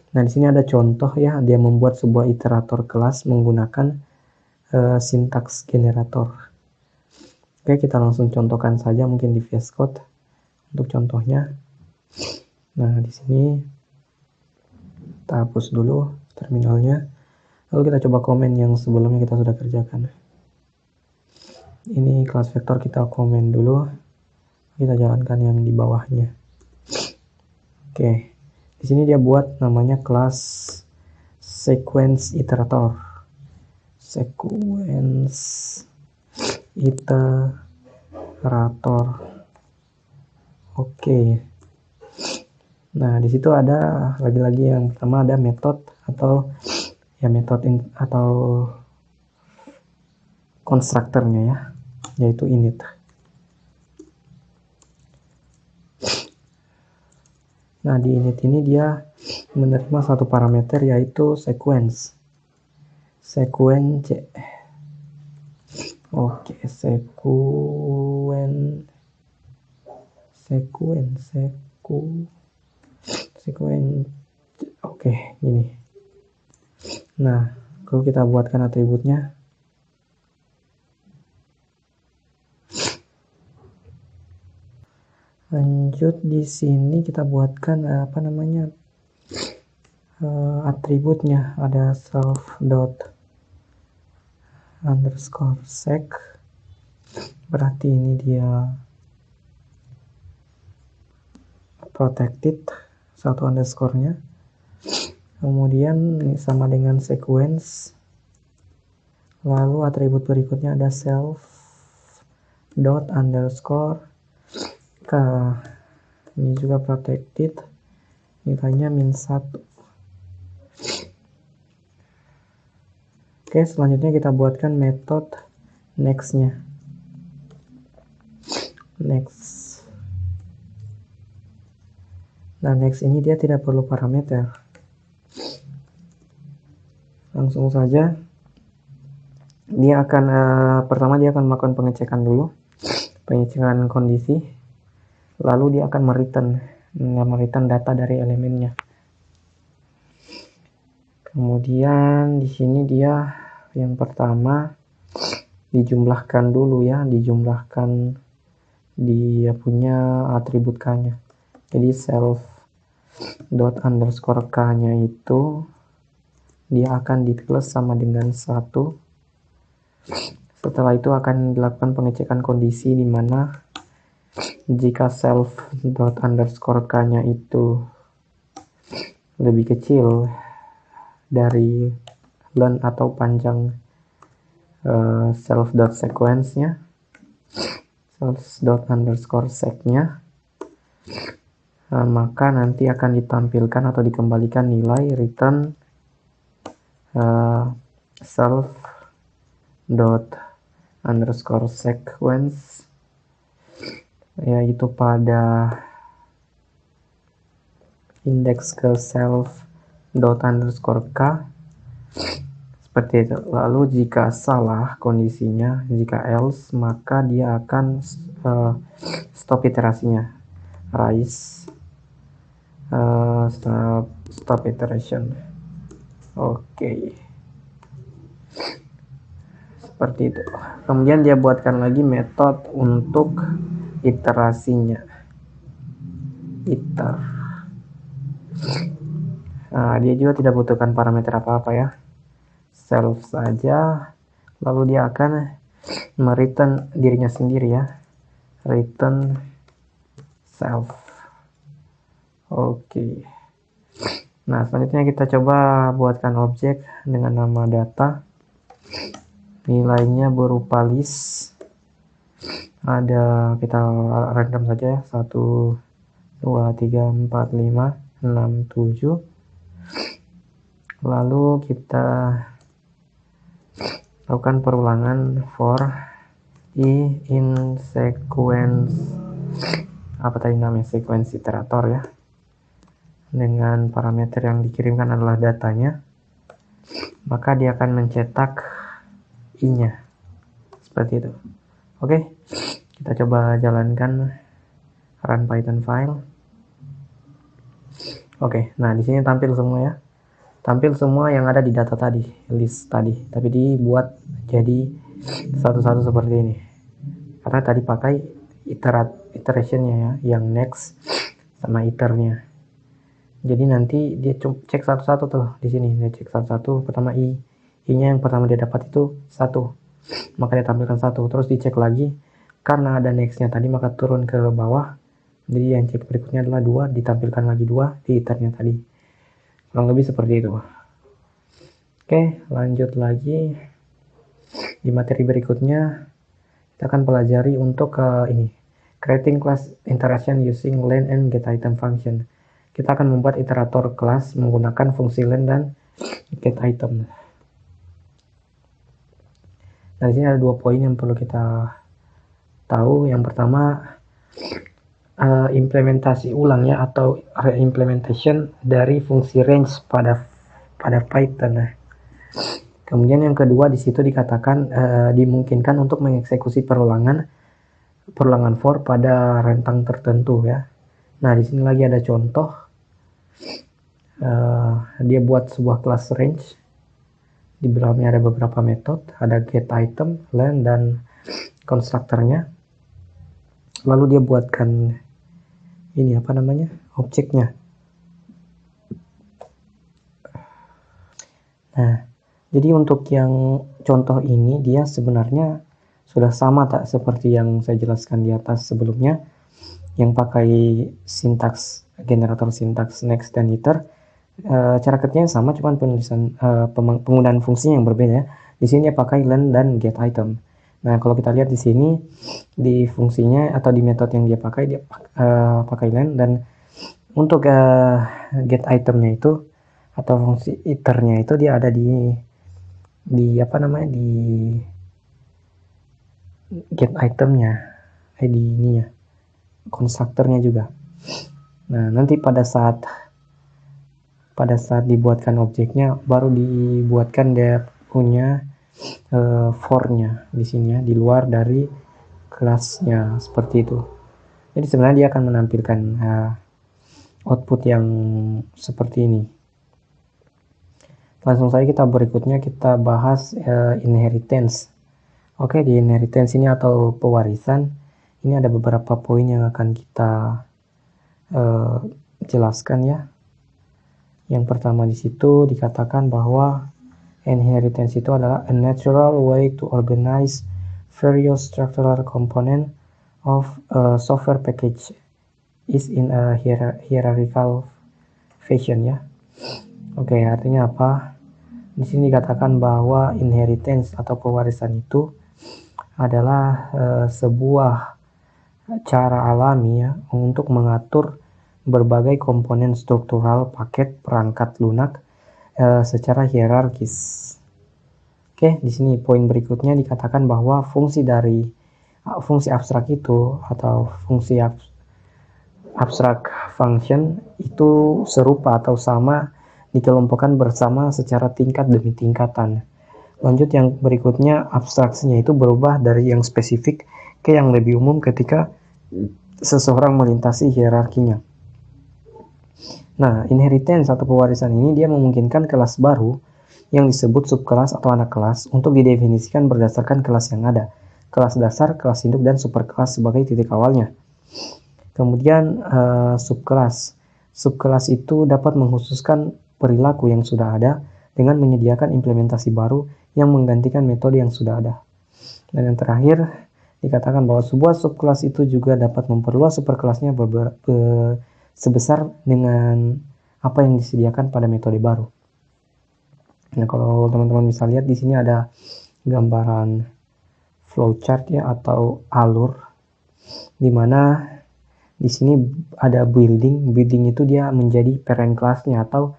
S1: Nah, di sini ada contoh ya, dia membuat sebuah iterator kelas menggunakan sintaks generator. Oke, kita langsung contohkan saja mungkin di VS Code untuk contohnya. Nah, di sini kita hapus dulu terminalnya. Lalu kita coba komen yang sebelumnya kita sudah kerjakan. Ini kelas vektor kita komen dulu. Kita jalankan yang di bawahnya. Oke. Di sini dia buat namanya kelas sequence iterator. Sequence iterator. Oke. Nah, di situ ada lagi-lagi yang pertama ada metode atau ya atau konstruktornya ya, yaitu init. Nah, di init ini dia menerima satu parameter yaitu sequence. Sequence. Oke, sequence. Oke, ini. Nah, kalau kita buatkan atributnya. Lanjut di sini kita buatkan atributnya, ada self dot underscore sec, berarti ini dia protected satu underscore-nya. Kemudian ini sama dengan sequence. Lalu atribut berikutnya ada self dot underscore k. Ini juga protected. Nilainya -1. Oke, selanjutnya kita buatkan metode next-nya. Next. Nah, next ini dia tidak perlu parameter. Langsung saja. Dia akan pertama dia akan melakukan pengecekan dulu. Pengecekan kondisi. Lalu dia akan mereturn data dari elemennya. Kemudian di sini dia yang pertama dijumlahkan dulu ya, dijumlahkan dia punya atribut k-nya. Jadi self dot underscore k-nya itu dia akan di plus sama dengan 1. Setelah itu akan dilakukan pengecekan kondisi di mana jika self dot underscore k-nya itu lebih kecil dari len atau panjang self.sequence-nya, self._sec-nya, maka nanti akan ditampilkan atau dikembalikan nilai return self._sequence, yaitu pada indeks ke self._k seperti itu. Lalu jika salah kondisinya, jika else, maka dia akan stop iterasinya, rise stop iteration. Oke. Seperti itu. Kemudian dia buatkan lagi metode untuk iterasinya, iter. Nah, dia juga tidak butuhkan parameter apa-apa ya, self saja. Lalu dia akan mereturn dirinya sendiri ya, return self. Oke. Nah, selanjutnya kita coba buatkan objek dengan nama data. Nilainya berupa list. Ada, kita random saja ya, 1, 2, 3, 4, 5, 6, 7. Lalu kita lakukan perulangan for i in sequence, apa tadi namanya, sequence iterator ya, dengan parameter yang dikirimkan adalah datanya, maka dia akan mencetak i-nya seperti itu. Oke, kita coba jalankan run Python file. Oke, nah di sini tampil semua ya, tampil semua yang ada di data tadi, list tadi, tapi dibuat jadi satu-satu seperti ini karena tadi pakai iterationnya ya, yang next sama iternya. Jadi nanti dia cek satu-satu tuh di sini, dia cek satu-satu. Pertama i-nya yang pertama dia dapat itu 1, maka dia tampilkan 1. Terus dicek lagi, karena ada next-nya tadi maka turun ke bawah. Jadi yang cek berikutnya adalah 2, ditampilkan lagi 2 di iternya tadi. Kurang lebih seperti itu. Oke, lanjut lagi. Di materi berikutnya kita akan pelajari untuk ini, creating class interaction using len and getItem function. Kita akan membuat iterator kelas menggunakan fungsi len dan getItem. Nah, di sini ada 2 poin yang perlu kita tahu. Yang pertama, implementasi ulang ya, atau reimplementation dari fungsi range pada Python. Kemudian yang kedua, di situ dikatakan dimungkinkan untuk mengeksekusi perulangan for pada rentang tertentu ya. Nah, di sini lagi ada contoh. Dia buat sebuah kelas range. Di dalamnya ada beberapa metode, ada getItem, len, dan konstruktornya. Lalu dia buatkan ini apa namanya, objeknya. Nah, jadi untuk yang contoh ini dia sebenarnya sudah sama tak seperti yang saya jelaskan di atas sebelumnya, yang pakai sintaks generator sintaks next dan iter. Cara kerjanya sama, cuman penulisan penggunaan fungsinya yang berbeda ya. Di sini dia pakai len dan getItem. Nah, kalau kita lihat di sini di fungsinya atau di metode yang dia pakai pakai len, dan untuk getItemnya itu atau fungsi iternya itu dia ada di apa namanya, di getItemnya, di ini ya, konstruktornya juga. Nah, nanti pada saat dibuatkan objeknya baru dibuatkan dia punya for-nya di sini ya, di luar dari kelasnya seperti itu. Jadi sebenarnya dia akan menampilkan output yang seperti ini. Langsung saja kita berikutnya kita bahas inheritance. Oke, di inheritance ini atau pewarisan ini ada beberapa poin yang akan kita jelaskan ya. Yang pertama di situ dikatakan bahwa inheritance itu adalah a natural way to organize various structural component of a software package is in a hierarchical fashion ya. Oke, artinya apa? Di sini dikatakan bahwa inheritance atau pewarisan itu adalah sebuah cara alami ya untuk mengatur berbagai komponen struktural paket perangkat lunak secara hierarkis. Oke, di sini poin berikutnya dikatakan bahwa fungsi abstrak itu atau fungsi abstrak function itu serupa atau sama dikelompokkan bersama secara tingkat demi tingkatan. Lanjut yang berikutnya, abstraksinya itu berubah dari yang spesifik ke yang lebih umum ketika seseorang melintasi hierarkinya. Nah, inheritance atau pewarisan ini dia memungkinkan kelas baru yang disebut subkelas atau anak kelas untuk didefinisikan berdasarkan kelas yang ada. Kelas dasar, kelas induk, dan superkelas sebagai titik awalnya. Kemudian subkelas. Subkelas itu dapat mengkhususkan perilaku yang sudah ada dengan menyediakan implementasi baru yang menggantikan metode yang sudah ada. Dan yang terakhir, dikatakan bahwa sebuah subkelas itu juga dapat memperluas superkelasnya sebesar dengan apa yang disediakan pada metode baru. Nah, kalau teman-teman bisa lihat di sini ada gambaran flowchart ya atau alur, di mana di sini ada building. Building itu dia menjadi parent kelasnya atau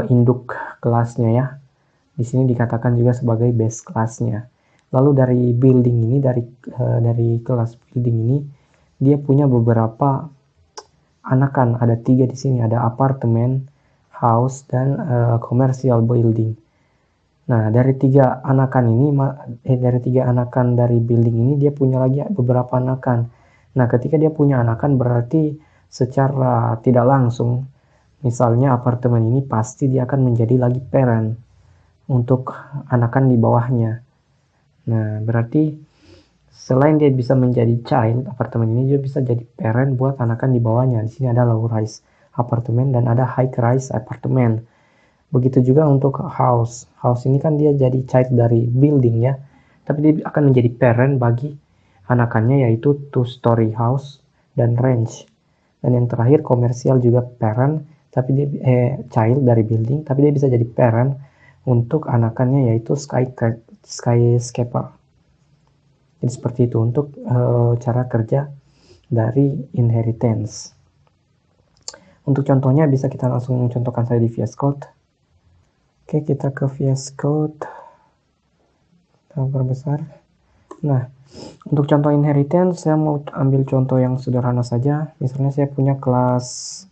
S1: induk kelasnya ya. Di sini dikatakan juga sebagai base kelasnya. Lalu dari building ini, dari kelas building ini, dia punya beberapa anakan. Ada 3 di sini, ada apartemen, house, dan commercial building. Nah, dari 3 anakan dari building ini, dia punya lagi beberapa anakan. Nah, ketika dia punya anakan berarti secara tidak langsung, misalnya apartemen ini pasti dia akan menjadi lagi parent untuk anakan di bawahnya. Nah, berarti selain dia bisa menjadi child, apartemen ini juga bisa jadi parent buat anakan di bawahnya. Di sini ada low rise apartemen dan ada high rise apartemen. Begitu juga untuk house. House ini kan dia jadi child dari building ya, tapi dia akan menjadi parent bagi anakannya yaitu two story house dan range. Dan yang terakhir komersial juga parent, tapi dia child dari building, tapi dia bisa jadi parent untuk anakannya yaitu skyscraper. Jadi seperti itu untuk cara kerja dari inheritance. Untuk contohnya bisa kita langsung contohkan saja di VS Code. Oke, kita ke VS Code. Kita perbesar. Nah, untuk contoh inheritance saya mau ambil contoh yang sederhana saja. Misalnya saya punya kelas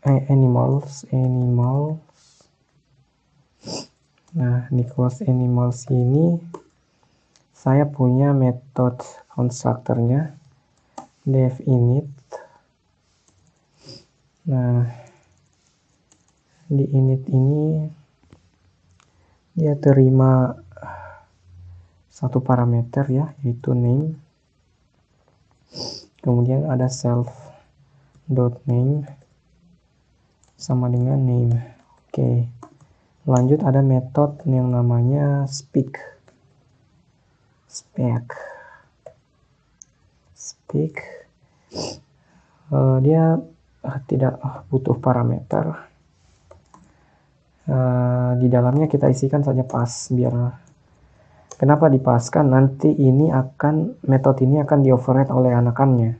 S1: animals. Nah, di kelas animals ini saya punya metode konstruktornya def init. Nah, di init ini dia terima satu parameter ya, yaitu name. Kemudian ada self.name sama dengan name. Oke. Lanjut ada metode yang namanya spec. Dia tidak butuh parameter. Di dalamnya kita isikan saja pass biar. Kenapa dipaskan? Nanti metode ini akan di-override oleh anakannya.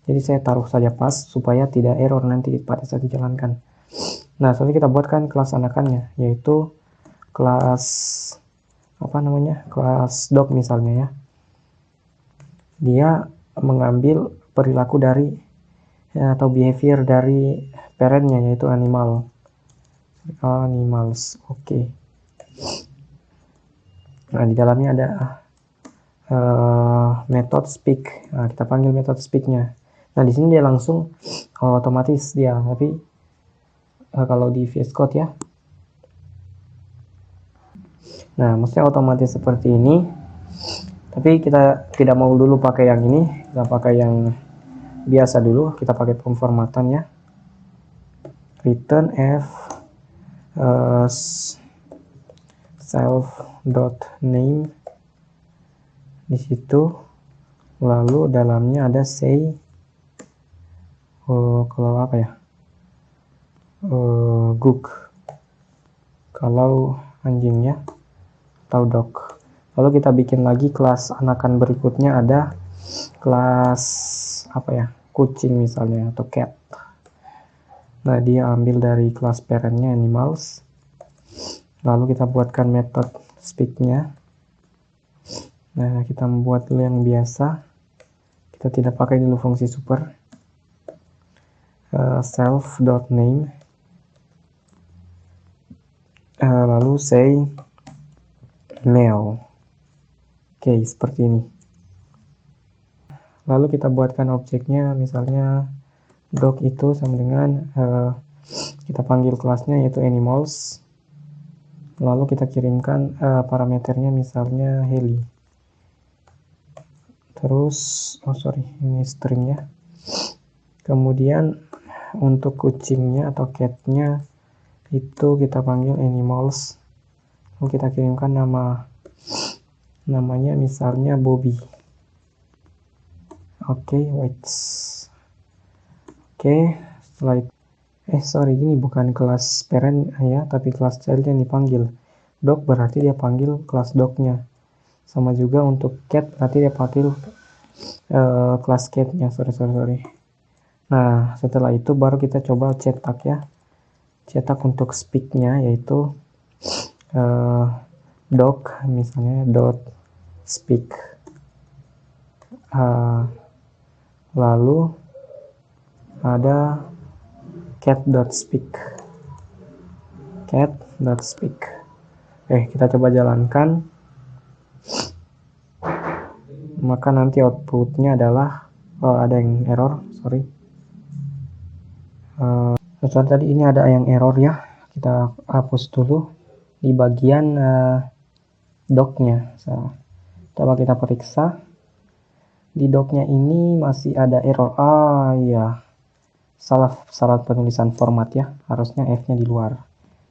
S1: Jadi saya taruh saja pass supaya tidak error nanti pada saat dijalankan. Nah, selanjutnya kita buatkan kelas anakannya, yaitu kelas kelas dog misalnya ya. Dia mengambil perilaku dari atau behavior dari parentnya yaitu animals. Oke. Nah, di dalamnya ada metode speak. Nah, kita panggil metode speaknya. Nah, di sini dia langsung otomatis dia, tapi kalau di VS Code ya. Nah, maksudnya otomatis seperti ini. Tapi kita tidak mau dulu pakai yang ini, kita pakai yang biasa dulu. Kita pakai pemformatan ya. Return f self.name di situ. Lalu dalamnya ada say gook. kalau anjingnya atau dog. Lalu kita bikin lagi kelas anakan berikutnya, ada kelas apa ya, kucing misalnya atau cat. Nah, dia ambil dari kelas parentnya animals, lalu kita buatkan metode speak-nya. Nah, kita membuat dulu yang biasa, kita tidak pakai dulu fungsi super. Self.name, lalu say male. Oke, seperti ini. Lalu kita buatkan objeknya, misalnya dog itu sama dengan kita panggil kelasnya yaitu animals, lalu kita kirimkan parameternya misalnya Heli. Terus ini stringnya. Kemudian untuk kucingnya atau catnya itu kita panggil animals, lalu kita kirimkan namanya misalnya Bobby. Oke, setelah itu ini bukan kelas parent ya, tapi kelas child yang dipanggil. Dog berarti dia panggil kelas dognya. Sama juga untuk cat berarti dia panggil kelas catnya. Sorry. Nah, setelah itu baru kita coba cetak ya. Cetak untuk speak-nya yaitu dog misalnya dot speak. Lalu ada cat.speak. Kita coba jalankan. Maka nanti outputnya adalah ada yang error, sorry. Tadi ini ada yang error ya. Kita hapus dulu di bagian dognya. Coba kita periksa. Di dognya ini masih ada error. Iya. Salah penulisan format ya. Harusnya F-nya di luar.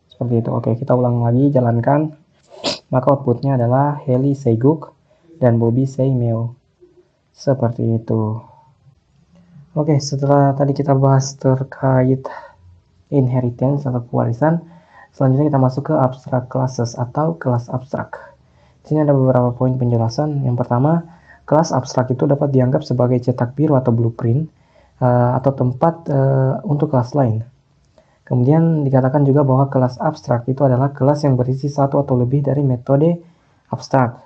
S1: Seperti itu. Oke, kita ulang lagi, jalankan. Maka outputnya adalah Heli say Guk dan Bobby say meow. Seperti itu. Oke, setelah tadi kita bahas terkait inheritance atau pewarisan, selanjutnya kita masuk ke abstract classes atau kelas abstrak. Di sini ada beberapa poin penjelasan. Yang pertama, kelas abstrak itu dapat dianggap sebagai cetak biru atau blueprint atau tempat untuk kelas lain. Kemudian dikatakan juga bahwa kelas abstrak itu adalah kelas yang berisi satu atau lebih dari metode abstrak.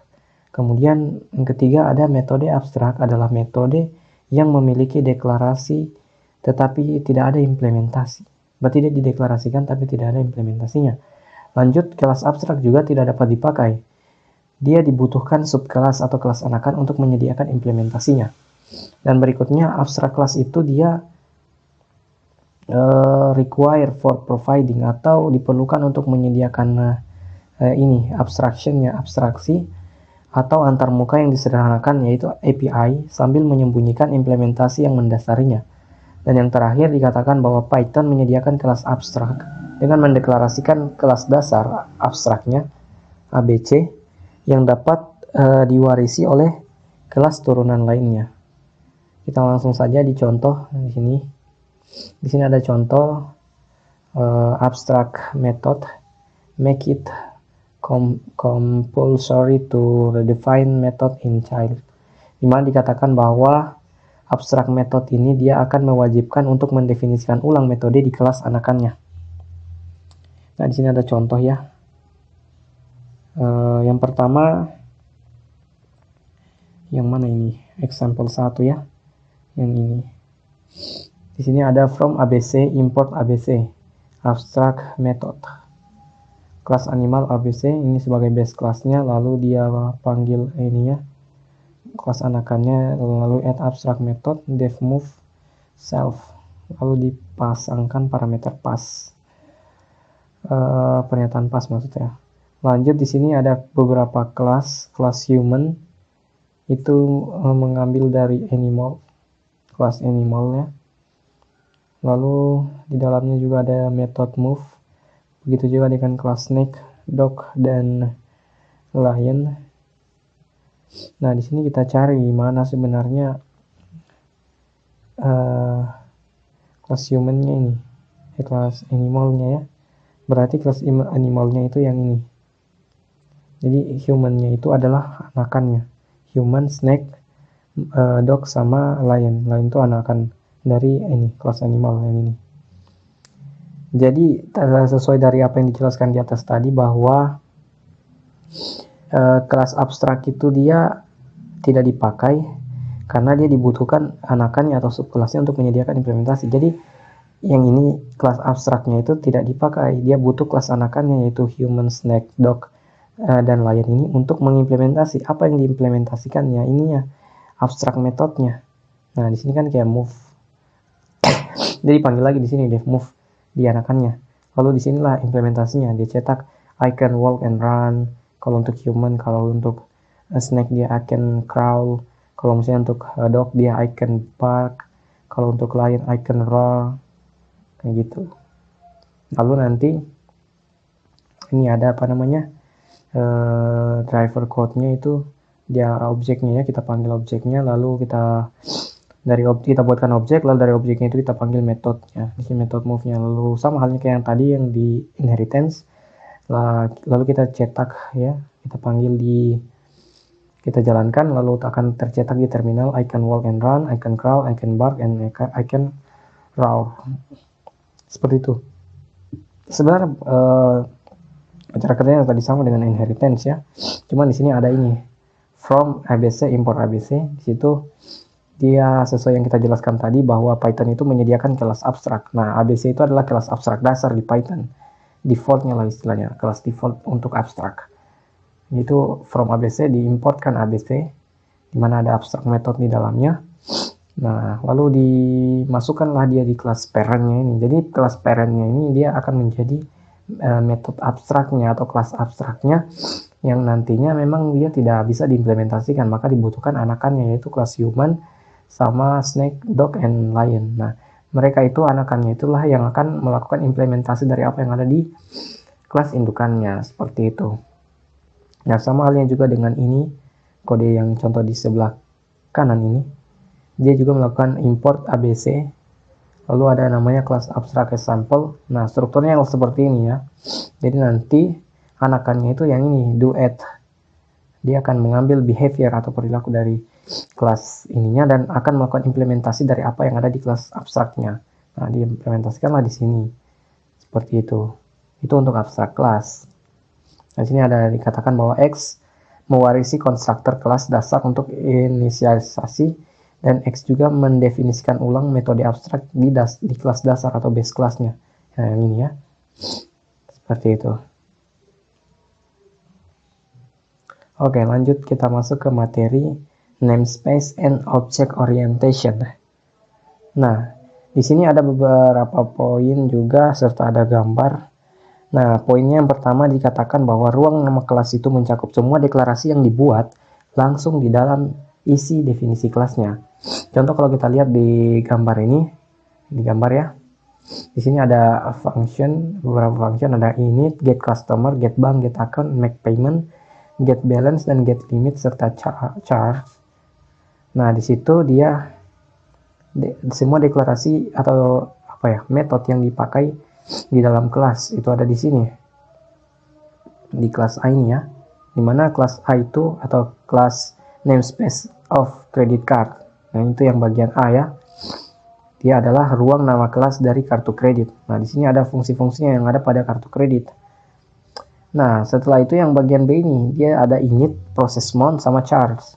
S1: Kemudian yang ketiga ada metode abstrak adalah metode yang memiliki deklarasi tetapi tidak ada implementasi. Berarti dia dideklarasikan tapi tidak ada implementasinya. Lanjut, kelas abstrak juga tidak dapat dipakai. Dia dibutuhkan subkelas atau kelas anakan untuk menyediakan implementasinya. Dan berikutnya, abstrak kelas itu dia require for providing atau diperlukan untuk menyediakan abstraksi atau antarmuka yang disederhanakan yaitu API sambil menyembunyikan implementasi yang mendasarinya. Dan yang terakhir dikatakan bahwa Python menyediakan kelas abstrak dengan mendeklarasikan kelas dasar abstraknya ABC yang dapat diwarisi oleh kelas turunan lainnya. Kita langsung saja dicontoh di sini. Di sini ada contoh abstract method, make it compulsory to redefine method in child. Di mana dikatakan bahwa abstract method ini dia akan mewajibkan untuk mendefinisikan ulang metode di kelas anakannya. Nah, di sini ada contoh ya. Yang pertama, yang mana ini? Example 1 ya. Yang ini. Di sini ada from ABC, import ABC, abstract method. Kelas animal ABC ini sebagai base kelasnya, lalu dia panggil ini ya, kelas anakannya, lalu add abstract method, def move self, lalu dipasangkan parameter pass, pernyataan pass maksudnya. Lanjut, di sini ada beberapa kelas human itu mengambil dari animal, kelas animal ya. Lalu di dalamnya juga ada method move, begitu juga dengan kelas snake, dog dan lion. Nah, di sini kita cari mana sebenarnya kelas humannya ini, kelas animalnya ya. berarti kelas animalnya itu yang ini. Jadi humannya itu adalah anakannya, human, snake, dog sama lion. Lion itu anakan dari ini kelas animal yang ini. Jadi sesuai dari apa yang dijelaskan di atas tadi bahwa kelas abstrak itu dia tidak dipakai karena dia dibutuhkan anakannya atau subkelasnya untuk menyediakan implementasi. Jadi yang ini kelas abstraknya itu tidak dipakai, dia butuh kelas anakannya yaitu human, snake, dog, dan lion ini untuk mengimplementasi apa yang diimplementasikannya ininya abstrak metodenya. Nah di sini kan kayak move, jadi panggil lagi di sini deh move di anakannya. Lalu di sinilah implementasinya dia cetak I can walk and run kalau untuk human, kalau untuk snake dia I can crawl, kalau misalnya untuk dog dia I can bark, kalau untuk lion I can roar, kayak gitu. Lalu nanti ini ada apa namanya driver code-nya itu dia objeknya ya, kita panggil objeknya, lalu kita kita buatkan objek, lalu dari objeknya itu kita panggil metodenya, di sini method move-nya. Lalu sama halnya kayak yang tadi yang di inheritance, lalu kita cetak ya, kita panggil kita jalankan, lalu akan tercetak di terminal I can walk and run, I can crawl, I can bark, and I can roar. Seperti itu. Sebenarnya cara kerjanya tadi sama dengan inheritance ya. Cuman di sini ada ini from ABC, import ABC. Di situ dia sesuai yang kita jelaskan tadi bahwa Python itu menyediakan kelas abstrak. Nah, ABC itu adalah kelas abstrak dasar di Python. Defaultnya lah istilahnya, kelas default untuk abstrak. Itu from ABC diimportkan ABC, di mana ada abstrak method di dalamnya. Nah, lalu dimasukkanlah dia di kelas parentnya ini. Jadi kelas parentnya ini dia akan menjadi metode abstraknya atau kelas abstraknya yang nantinya memang dia tidak bisa diimplementasikan, maka dibutuhkan anakannya yaitu kelas human sama snake, dog, and lion. Nah, mereka itu anakannya itulah yang akan melakukan implementasi dari apa yang ada di kelas indukannya, seperti itu. Nah, sama halnya juga dengan ini, kode yang contoh di sebelah kanan ini, dia juga melakukan import ABC. Lalu ada namanya kelas abstract example. Nah, strukturnya yang seperti ini ya. Jadi nanti anakannya itu yang ini, doAt. Dia akan mengambil behavior atau perilaku dari kelas ininya dan akan melakukan implementasi dari apa yang ada di kelas abstraknya. Nah, diimplementasikanlah di sini. Seperti itu. Itu untuk abstrak kelas. Nah, sini ada dikatakan bahwa X mewarisi konstruktor kelas dasar untuk inisialisasi, dan X juga mendefinisikan ulang metode abstrak di kelas dasar atau base kelasnya. Nah, yang ini ya. Seperti itu. Oke, lanjut kita masuk ke materi namespace and object orientation. Nah, di sini ada beberapa poin juga serta ada gambar. Nah, poinnya yang pertama dikatakan bahwa ruang nama kelas itu mencakup semua deklarasi yang dibuat langsung di dalam isi definisi kelasnya. Contoh kalau kita lihat di gambar ini, di gambar ya, di sini ada function, beberapa function, ada init, get customer, get bank, get account, make payment, get balance, dan get limit serta charge. Nah, di situ dia semua deklarasi atau apa ya, metode yang dipakai di dalam kelas itu ada di sini, di kelas A ini ya, dimana kelas A itu atau kelas namespace of credit card. Nah, itu yang bagian A ya. Dia adalah ruang nama kelas dari kartu kredit. Nah, di sini ada fungsi-fungsinya yang ada pada kartu kredit. Nah, setelah itu yang bagian B ini, dia ada init, process mount, sama charge.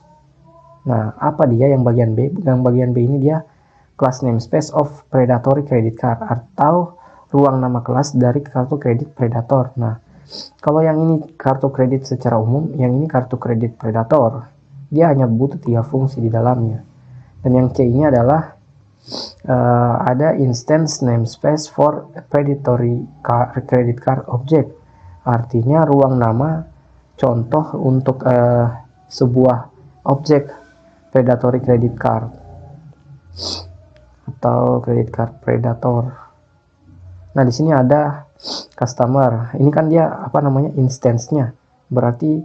S1: Nah, apa dia yang bagian B? Yang bagian B ini dia kelas namespace of predatory credit card atau ruang nama kelas dari kartu kredit predator. Nah, kalau yang ini kartu kredit secara umum, yang ini kartu kredit predator. Dia hanya butuh 3 fungsi di dalamnya. Dan yang C ini adalah ada instance namespace for predatory credit card object. Artinya ruang nama contoh untuk sebuah objek predatory credit card atau credit card predator. Nah, di sini ada customer. Ini kan dia apa namanya instance-nya. Berarti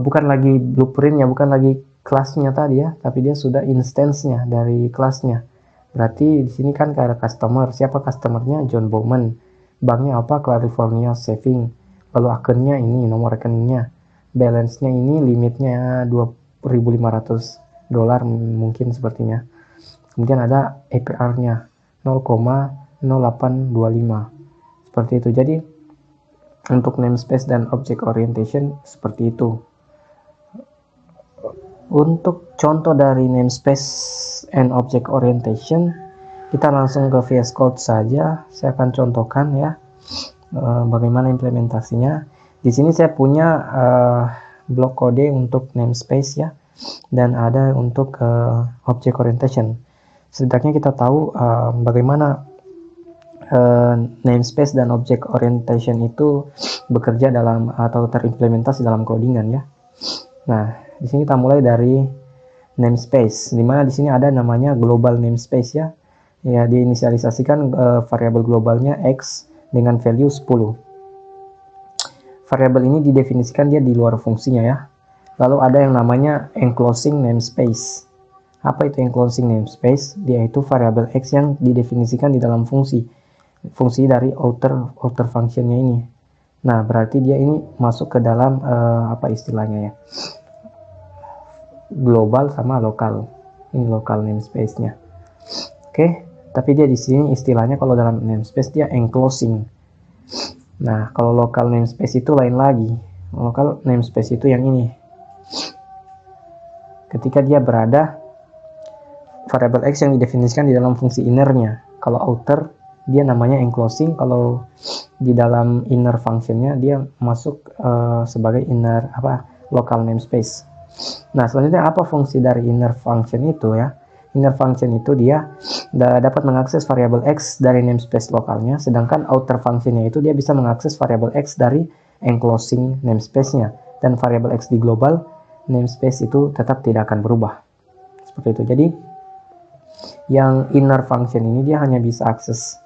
S1: bukan lagi blueprint-nya, bukan lagi kelasnya tadi ya, tapi dia sudah instance-nya dari kelasnya. Berarti di sini kan ada customer. Siapa customernya? John Bowman. banknya apa, California Saving, lalu akunnya ini, nomor rekeningnya, balance-nya ini, limitnya $2.500 mungkin sepertinya. Kemudian ada APR-nya 0,0825 seperti itu. Jadi untuk namespace dan object orientation seperti itu. Untuk contoh dari namespace and object orientation, kita langsung ke VS Code saja. Saya akan contohkan ya bagaimana implementasinya. Di sini saya punya blok kode untuk namespace ya, dan ada untuk object orientation. Setidaknya kita tahu bagaimana namespace dan object orientation itu bekerja dalam atau terimplementasi dalam codingan ya. Nah, di sini kita mulai dari namespace, dimana di sini ada namanya global namespace ya. Ya, diinisialisasikan variabel globalnya x dengan value 10. Variabel ini didefinisikan dia di luar fungsinya ya. Lalu ada yang namanya enclosing namespace. Apa itu enclosing namespace? Dia itu variabel x yang didefinisikan di dalam fungsi dari outer functionnya ini. Nah, berarti dia ini masuk ke dalam apa istilahnya ya, global sama lokal. Ini lokal namespace-nya. Oke, tapi dia di sini istilahnya kalau dalam namespace dia enclosing. Nah, kalau lokal namespace itu lain lagi. Lokal namespace itu yang ini. Ketika dia berada variabel x yang didefinisikan di dalam fungsi innernya. Kalau outer dia namanya enclosing, kalau di dalam inner functionnya dia masuk sebagai inner local namespace. Nah, selanjutnya apa fungsi dari inner function itu ya? Inner function itu dia dapat mengakses variabel x dari namespace lokalnya, sedangkan outer functionnya itu dia bisa mengakses variabel x dari enclosing namespace-nya, dan variabel x di global namespace itu tetap tidak akan berubah. Seperti itu. Jadi yang inner function ini dia hanya bisa akses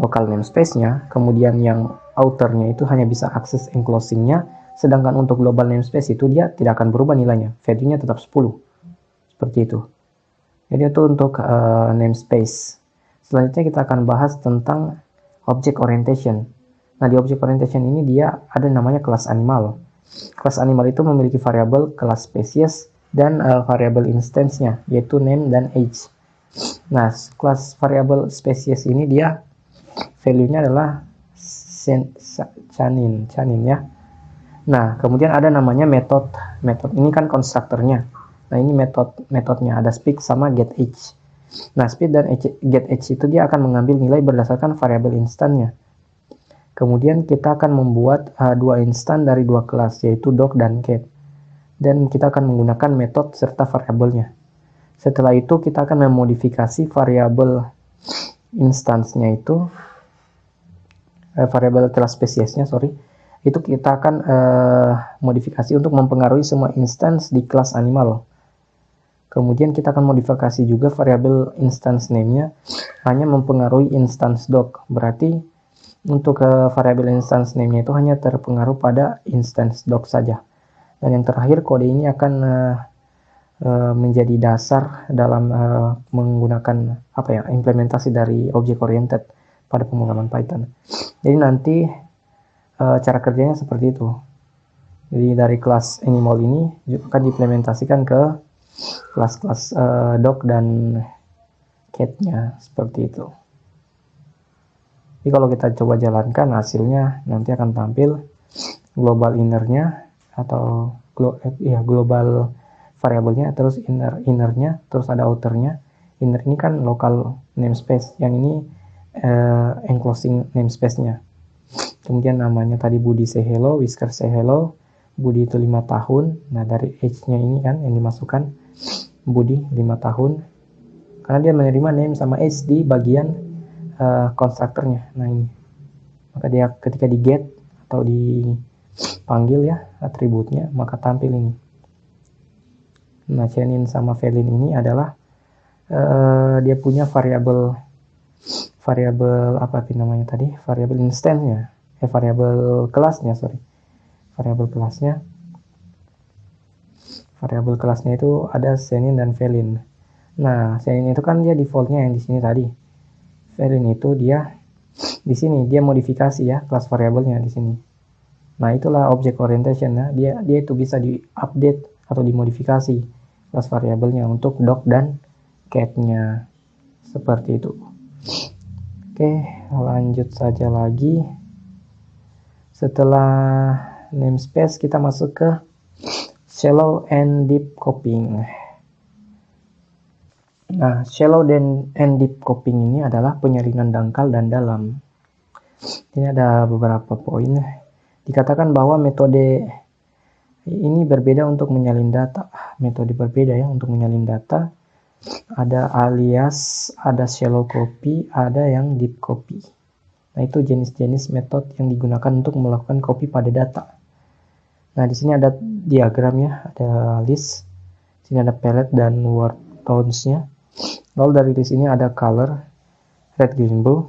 S1: local namespace-nya, kemudian yang outer-nya itu hanya bisa akses enclosing-nya, sedangkan untuk global namespace itu dia tidak akan berubah nilainya, value-nya tetap 10. Seperti itu. Jadi itu untuk namespace. Selanjutnya kita akan bahas tentang object orientation. Nah, di object orientation ini dia ada namanya kelas animal. Kelas animal itu memiliki variabel kelas spesies dan variabel instance-nya, yaitu name dan age. Nah, kelas variabel spesies ini dia value-nya adalah canin ya. Nah, kemudian ada namanya metode ini kan konstruktornya. Nah, ini metodenya ada speak sama get age. Nah, speed dan get age itu dia akan mengambil nilai berdasarkan variabel instannya. Kemudian kita akan membuat dua instan dari dua kelas, yaitu dog dan cat. Dan kita akan menggunakan metode serta variabelnya. Setelah itu kita akan memodifikasi variabel instansnya itu, variabel kelas spesiesnya, itu kita akan modifikasi untuk mempengaruhi semua instance di kelas animal. Kemudian kita akan modifikasi juga variabel instance name-nya hanya mempengaruhi instance dog. Berarti untuk variabel instance name-nya itu hanya terpengaruh pada instance dog saja. Dan yang terakhir, kode ini akan menjadi dasar dalam menggunakan implementasi dari object oriented pada pemrograman Python. Jadi nanti cara kerjanya seperti itu. Jadi dari kelas animal ini akan diimplementasikan ke kelas-kelas dog dan cat-nya seperti itu. Jadi kalau kita coba jalankan hasilnya nanti akan tampil global innernya atau global variabelnya, terus innernya, terus ada outernya. Inner ini kan local namespace, yang ini enclosing namespace-nya. Kemudian namanya tadi Budi say hello, Whisker say hello. Budi itu 5 tahun. Nah, dari age-nya ini kan yang dimasukkan Budi 5 tahun. Karena dia menerima name sama age di bagian konstruktornya. Nah, ini. Maka dia ketika di get atau dipanggil ya atributnya, maka tampil ini. Nah, Chenin sama Felin ini adalah dia punya variabel apa namanya tadi? Variabel instance-nya. Variabel kelasnya, Variabel kelasnya itu ada Chenin dan Felin. Nah, Chenin itu kan dia defaultnya yang di sini tadi. Felin itu dia
S2: Di sini dia modifikasi ya kelas variabelnya di sini. Nah, itulah object orientation ya. Dia itu bisa diupdate atau dimodifikasi kelas variabelnya untuk dog dan cat-nya. Seperti itu. Oke, lanjut saja lagi. Setelah namespace kita masuk ke shallow and deep copying. Nah, shallow and deep copying ini adalah penyaringan dangkal dan dalam. Ini ada beberapa poin. Dikatakan bahwa metode ini berbeda untuk menyalin data. Metode berbeda ya untuk menyalin data. Ada alias, ada shallow copy, ada yang deep copy. Nah, itu jenis-jenis metode yang digunakan untuk melakukan copy pada data. Nah, di sini ada diagram ya, ada list. Di sini ada palette dan word tones-nya. Lalu dari list ini ada color, red, green, blue.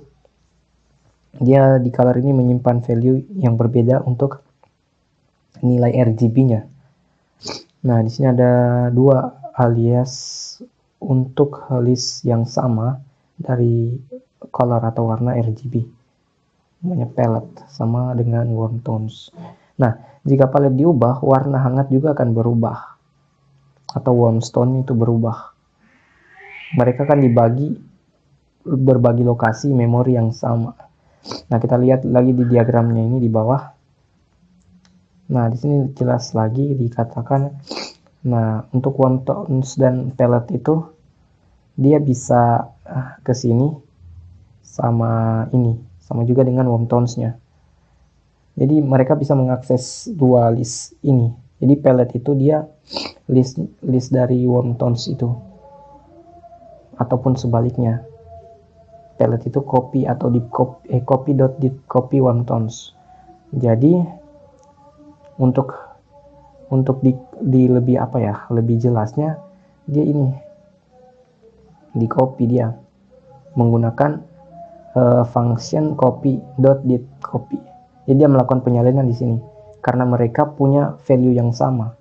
S2: Dia di color ini menyimpan value yang berbeda untuk nilai RGB-nya. Nah, di sini ada dua alias untuk list yang sama dari color atau warna RGB. Namanya palette sama dengan warm tones. Nah, jika palette diubah, warna hangat juga akan berubah atau warm tone itu berubah. Mereka kan berbagi lokasi memori yang sama. Nah, kita lihat lagi di diagramnya ini di bawah. Nah, di sini jelas lagi dikatakan, nah, untuk warm tones dan palette itu dia bisa ke sini sama ini, sama juga dengan warm tones-nya. Jadi mereka bisa mengakses dua list ini. Jadi palette itu dia list dari warm tones itu. Ataupun sebaliknya, palette itu copy atau deep copy warm tones. Jadi untuk di lebih lebih jelasnya, dia ini di copy dia menggunakan function copy.deep copy. Jadi dia melakukan penyalinan di sini karena mereka punya value yang sama.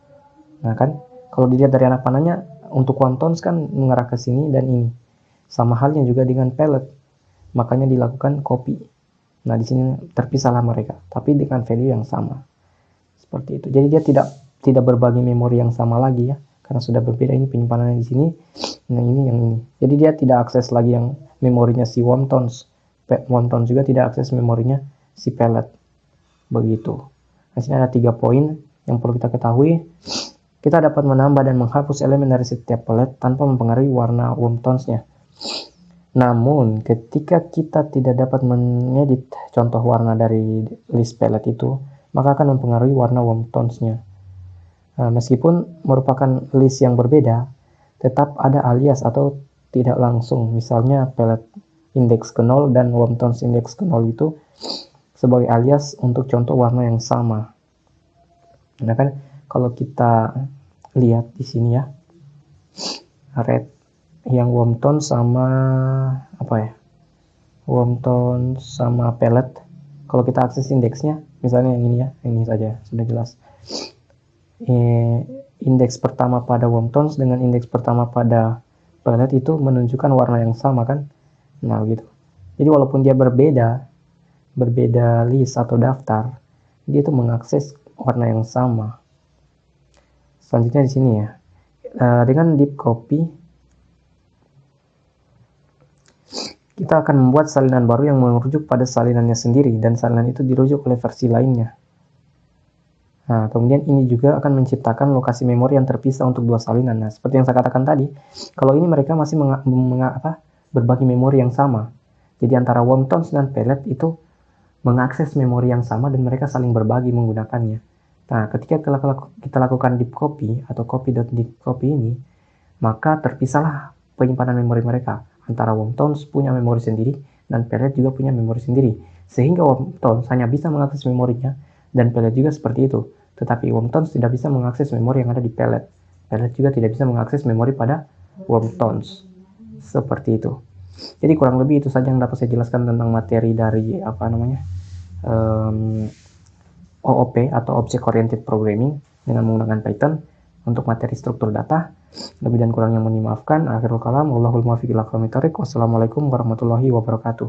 S2: Nah kan, kalau dilihat dari anak panahnya, untuk warm tones kan mengarah ke sini dan ini. Sama halnya juga dengan palette. Makanya dilakukan copy. Nah, di sini terpisahlah mereka, tapi dengan value yang sama. Seperti itu. Jadi dia tidak berbagi memori yang sama lagi ya, karena sudah berbeda. Ini penyimpanannya di sini. Nah, ini yang ini. Jadi dia tidak akses lagi yang memorinya si warm tones. Warm tones juga tidak akses memorinya si palette. Begitu. Nah, sini ada 3 poin yang perlu kita ketahui. Kita dapat menambah dan menghapus elemen dari setiap palette tanpa mempengaruhi warna warm tones-nya. Namun, ketika kita tidak dapat mengedit contoh warna dari list palette itu, maka akan mempengaruhi warna warm tones-nya. Nah, meskipun merupakan list yang berbeda, tetap ada alias atau tidak langsung. Misalnya palette index ke 0 dan warm tones index ke 0 itu sebagai alias untuk contoh warna yang sama. Nah kan, kalau kita lihat di sini ya, red yang warm tone sama warm tone sama palette. Kalau kita akses indeksnya, misalnya yang ini ya, ini saja sudah jelas. Indeks pertama pada warm tones dengan indeks pertama pada palette itu menunjukkan warna yang sama kan. Nah gitu. Jadi walaupun dia berbeda list atau daftar, dia itu mengakses warna yang sama. Selanjutnya di sini ya, dengan deep copy kita akan membuat salinan baru yang merujuk pada salinannya sendiri dan salinan itu dirujuk oleh versi lainnya. Nah, kemudian ini juga akan menciptakan lokasi memori yang terpisah untuk dua salinan. Nah, seperti yang saya katakan tadi, kalau ini mereka masih berbagi memori yang sama. Jadi antara warm tones dan palette itu mengakses memori yang sama dan mereka saling berbagi menggunakannya. Nah, ketika kita lakukan deep copy atau copy.deep copy ini, maka terpisahlah penyimpanan memori mereka. Antara warm tones punya memori sendiri dan palette juga punya memori sendiri. Sehingga warm tones hanya bisa mengakses memorinya dan palette juga seperti itu. Tetapi warm tones tidak bisa mengakses memori yang ada di palette. Palette juga tidak bisa mengakses memori pada warm tones. Seperti itu. Jadi kurang lebih itu saja yang dapat saya jelaskan tentang materi dari OOP atau Object Oriented Programming dengan menggunakan Python untuk materi struktur data. Lebih dan kurangnya mohon dimaafkan. Akhirul kalam, wallahul muwaffiq ila aqwamit thoriq. Wassalamualaikum warahmatullahi wabarakatuh.